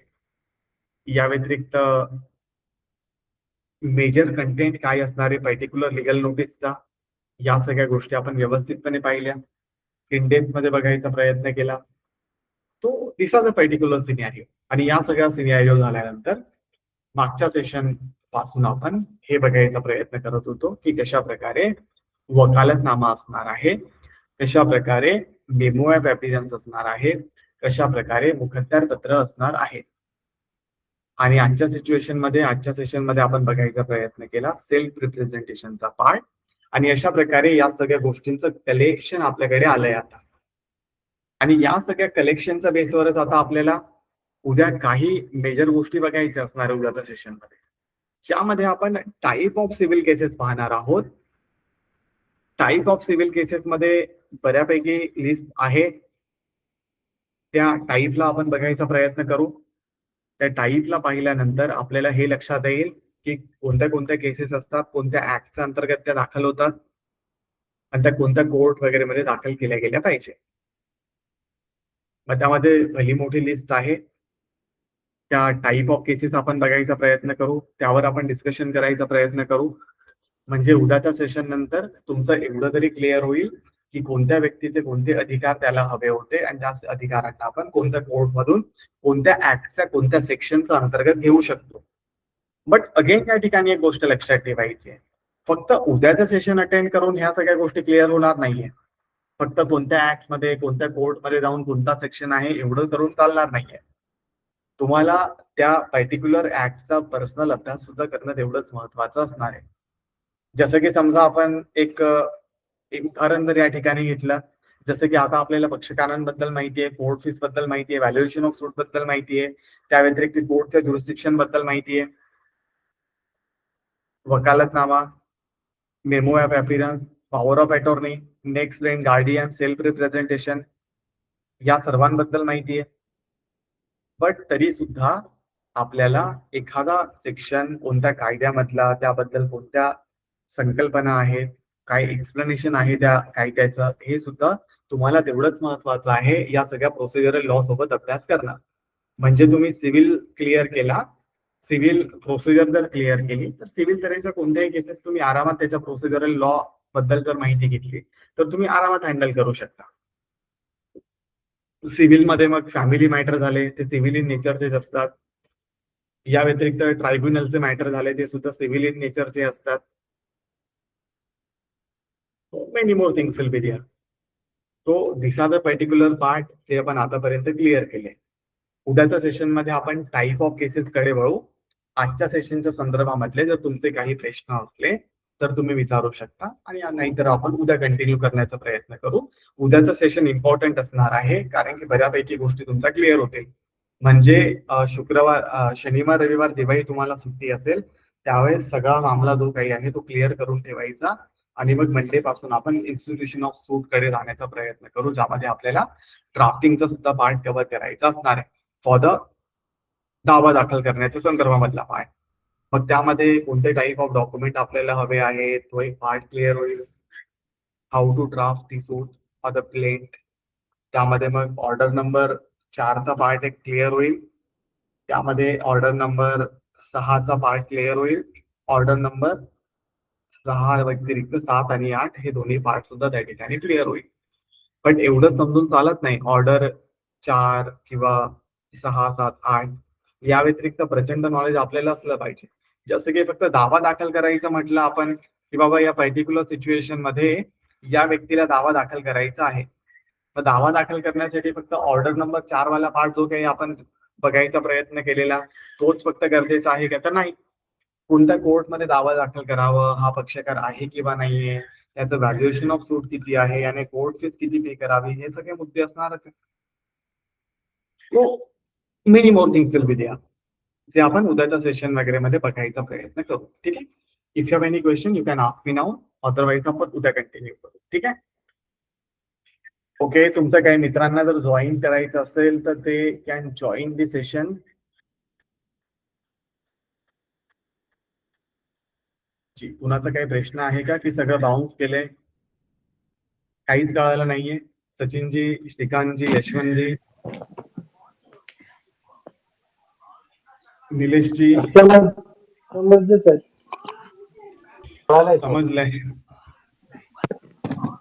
या व्यतिरिक्त मेजर कंटेंट काय असणार आहे पर्टिक्युलर लिगल नोटीसचा, या सगळ्या गोष्टी आपण व्यवस्थितपणे पाहिल्या, इन डेप्थ मध्ये बघायचा प्रयत्न केला. तो this are the particular scenario. आणि या सगळ्या सिनेरिओ झाल्यानंतर मागच्या सेशन पासून आपण हे बघायचा प्रयत्न करत होतो की कशा प्रकारे वकालतनामा असणार आहे, कशा प्रकारे मेमो ऑफ ॲपिरन्स असणार आहे, कशा प्रकारे मुखत्यार पत्र असणार आहे. आणि आजच्या सेशन मध्ये आपण बघायचा प्रयत्न केला सेल्फ रिप्रेझेंटेशनचा पार्ट. आणि अशा प्रकारे या सगळ्या गोष्टींचं कलेक्शन आपल्याकडे आलंय आता. आणि या सगळ्या कलेक्शनच्या बेसवरच आता आपल्याला उद्या काही मेजर गोष्टी बघायच्या असणार आहे उद्याच्या सेशनमध्ये, ज्यामध्ये आपण टाईप ऑफ सिव्हिल केसेस पाहणार आहोत. टाईप ऑफ सिव्हिल केसेस मध्ये बऱ्यापैकी लिस्ट आहे, त्या टाईपला आपण बघायचा प्रयत्न करू. त्या टाईपला पाहिल्यानंतर आपल्याला हे लक्षात येईल की कोणत्या कोणत्या केसेस असतात, कोणत्या ऍक्टच्या अंतर्गत त्या दाखल होतात आणि त्या कोणत्या कोर्ट वगैरे मध्ये दाखल केल्या गेल्या पाहिजे. मग त्यामध्ये पहिली मोठी लिस्ट आहे, त्या टाईप ऑफ केसेस आपण बघायचा प्रयत्न करू, त्यावर आपण डिस्कशन करायचा प्रयत्न करू. म्हणजे उद्याच्या सेशन नंतर तुमचं एवढं तरी क्लिअर होईल की कोणत्या व्यक्तीचे कोणते अधिकार त्याला हवे होते आणि त्या अधिकारांना आपण कोणत्या कोर्टमधून कोणत्या ऍक्टच्या कोणत्या सेक्शनचा अंतर्गत घेऊ शकतो. बट अगेन या ठिकाणी एक गोष्ट लक्षात ठेवायची आहे, फक्त उद्याचं सेशन अटेंड करून ह्या सगळ्या गोष्टी क्लिअर होणार नाहीये. फक्त कोणत्या ऍक्ट मध्ये कोणत्या कोर्टमध्ये जाऊन कोणता सेक्शन आहे एवढं करून चालणार नाहीये. तुम्हाला त्या पर्टिक्युलर ऍक्टचा पर्सनल अभ्यास सुद्धा करणं तेवढंच महत्वाचं असणार आहे. जसं की समजा आपण एक उदाहरण जर या ठिकाणी घेतलं, जसं की आता आपल्याला पक्षकारांबद्दल माहिती आहे, कोर्ट फीस बद्दल माहिती आहे, व्हॅल्युएशन ऑफ सूट बद्दल माहिती आहे, त्या व्यतिरिक्त कोर्टच्या ज्युरिस्डिक्शन बद्दल माहिती आहे, वकालतनामा, memo of appearance, power of attorney, next friend, guardian, self representation, या सर्वांबद्दल माहिती आहे. बट तरी सुद्धा आपल्याला एखादा सेक्शन कोणत्या कायद्यामधला, त्याबद्दल कोणत्या संकल्पना आहेत, काय एक्सप्लेनेशन आहे त्या कायद्याचं, हे सुद्धा तुम्हाला तेवढंच महत्वाचं आहे या सगळ्या प्रोसिजरल लॉ सोबत अभ्यास करणं. म्हणजे तुम्ही सिव्हिल क्लिअर केला, सिव्हिल प्रोसिजर जर क्लिअर केली तर सिव्हिल तऱ्हेच्या कोणत्याही केसेस तुम्ही आरामात त्याच्या प्रोसिजरल लॉ बद्दल जर माहिती घेतली तर तुम्ही आरामात हँडल करू शकता. सिव्हिल मध्ये मग फॅमिली मॅटर झाले ते सिव्हिल इन नेचरचेच असतात. या व्यतिरिक्त ट्रायब्युनलचे मॅटर झाले ते सुद्धा सिव्हिल इन नेचरचे असतात. Many more things will be there. तो this are the particular part जे आपण आतापर्यंत क्लिअर केले. उद्याच्या सेशन मध्ये आपण टाईप ऑफ केसेस कडे वळू. आजच्या सेशनच्या संदर्भामधले जर तुमचे काही प्रश्न असले तर तुम्ही विचारू शकता आणि नाहीतर आपण उद्या कंटिन्यू करण्याचा प्रयत्न करू. उद्याचं सेशन इम्पॉर्टंट असणार आहे कारण की बऱ्यापैकी गोष्टी तुमच्या क्लिअर होतील. म्हणजे शुक्रवार, शनिवार, रविवार जेव्हाही तुम्हाला सुट्टी असेल त्यावेळेस सगळा मामला जो काही आहे तो क्लिअर करून ठेवायचा आणि मग मंडे पासून आपण इन्स्टिट्यूशन ऑफ सूट कडे जाण्याचा प्रयत्न करू, ज्यामध्ये आपल्याला ड्राफ्टिंगचा सुद्धा पार्ट कव्हर करायचा असणार आहे फॉर द दावा दाखल करण्याच्या संदर्भामधला पार्ट. मग त्यामध्ये कोणते टाईप ऑफ डॉक्युमेंट आपल्याला हवे आहेत तो एक पार्ट क्लिअर होईल. How to draft the suit for the plaint, त्यामध्ये मग ऑर्डर नंबर 4चा पार्ट एक क्लिअर होईल. त्यामध्ये ऑर्डर नंबर 6चा पार्ट क्लिअर होईल. ऑर्डर नंबर 6 व्यतिरिक्त 7 आणि 8 हे दोन्ही पार्ट सुद्धा त्या ठिकाणी क्लिअर होईल. पण एवढं समजून चालत नाही, ऑर्डर 4 किंवा 6, 7, 8 या व्यतिरिक्त प्रचंड नॉलेज आपल्याला असलं पाहिजे. जसं की फक्त दावा दाखल करायचं म्हटलं आपण की बाबा या पर्टिक्युलर सिच्युएशन मध्ये या व्यक्तीला दावा दाखल करायचा आहे, तर दावा दाखल करण्यासाठी फक्त ऑर्डर नंबर 4 वाला पार्ट जो काही आपण बघायचा प्रयत्न केलेला तोच फक्त गरजेचा आहे का, तर नाही. कोणत्या कोर्टमध्ये दावा दाखल करावं, हा पक्षकार आहे किंवा नाहीये, त्याचं व्हॅल्युएशन ऑफ सूट किती आहे, याने कोर्ट फीस किती पे करावी, हे सगळे मुद्दे असणारच आहे. Many more things will be there जे आपण उद्याच्या सेशन वगैरे मध्ये बघायचा प्रयत्न करू. ठीक आहे. If you have any question you can ask me now, otherwise आपण उद्या कंटिन्यू करू. ठीक आहे. ओके, तुमच्या काही मित्रांना जर जॉईन करायचं असेल तर ते कॅन जॉईन दी सेशन. जी, कुणाचा काही प्रश्न आहे का की सगळं बाउन्स केलंय? काहीच कळालं नाहीये. सचिनजी, श्रीकांतजी, यशवंतजी, निलेशजी, समजलंय.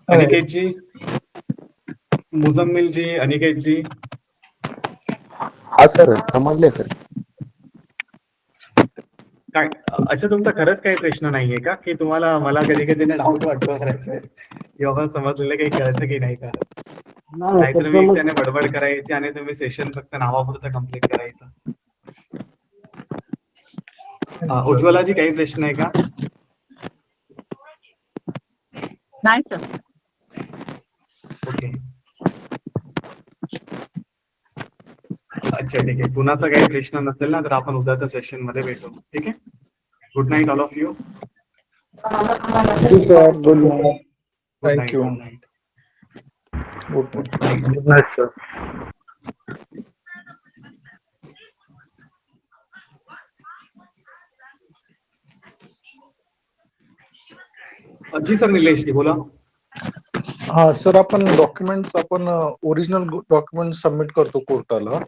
अनिकेतजी, मुझम्मिलजी, अनिकेतजी, हा सर समजले सर. काय अच्छा तुमचा खरंच काही प्रश्न नाहीये का, की तुम्हाला मला कधी कधी डाऊट वाटतो की बाबा समजलेलं काही कळतं की नाही का? नाहीतर मी त्याने बडबड करायची आणि तुम्ही सेशन फक्त नावापुरतं कम्प्लीट करायचं. उज्ज्वलाजी काही प्रश्न आहे का? नाही सर. ओके, अच्छा ठीक आहे. कुणाचा काही प्रश्न नसेल ना तर आपण उद्याच्या सेशन मध्ये भेटू. ठीक आहे. Good night all of you. Thank you. Good night. Good नाही सर. जी सर, निलेशजी बोला. हा सर, आपण डॉक्युमेंट्स ओरिजिनल डॉक्युमेंट सबमिट करतो कोर्टाला.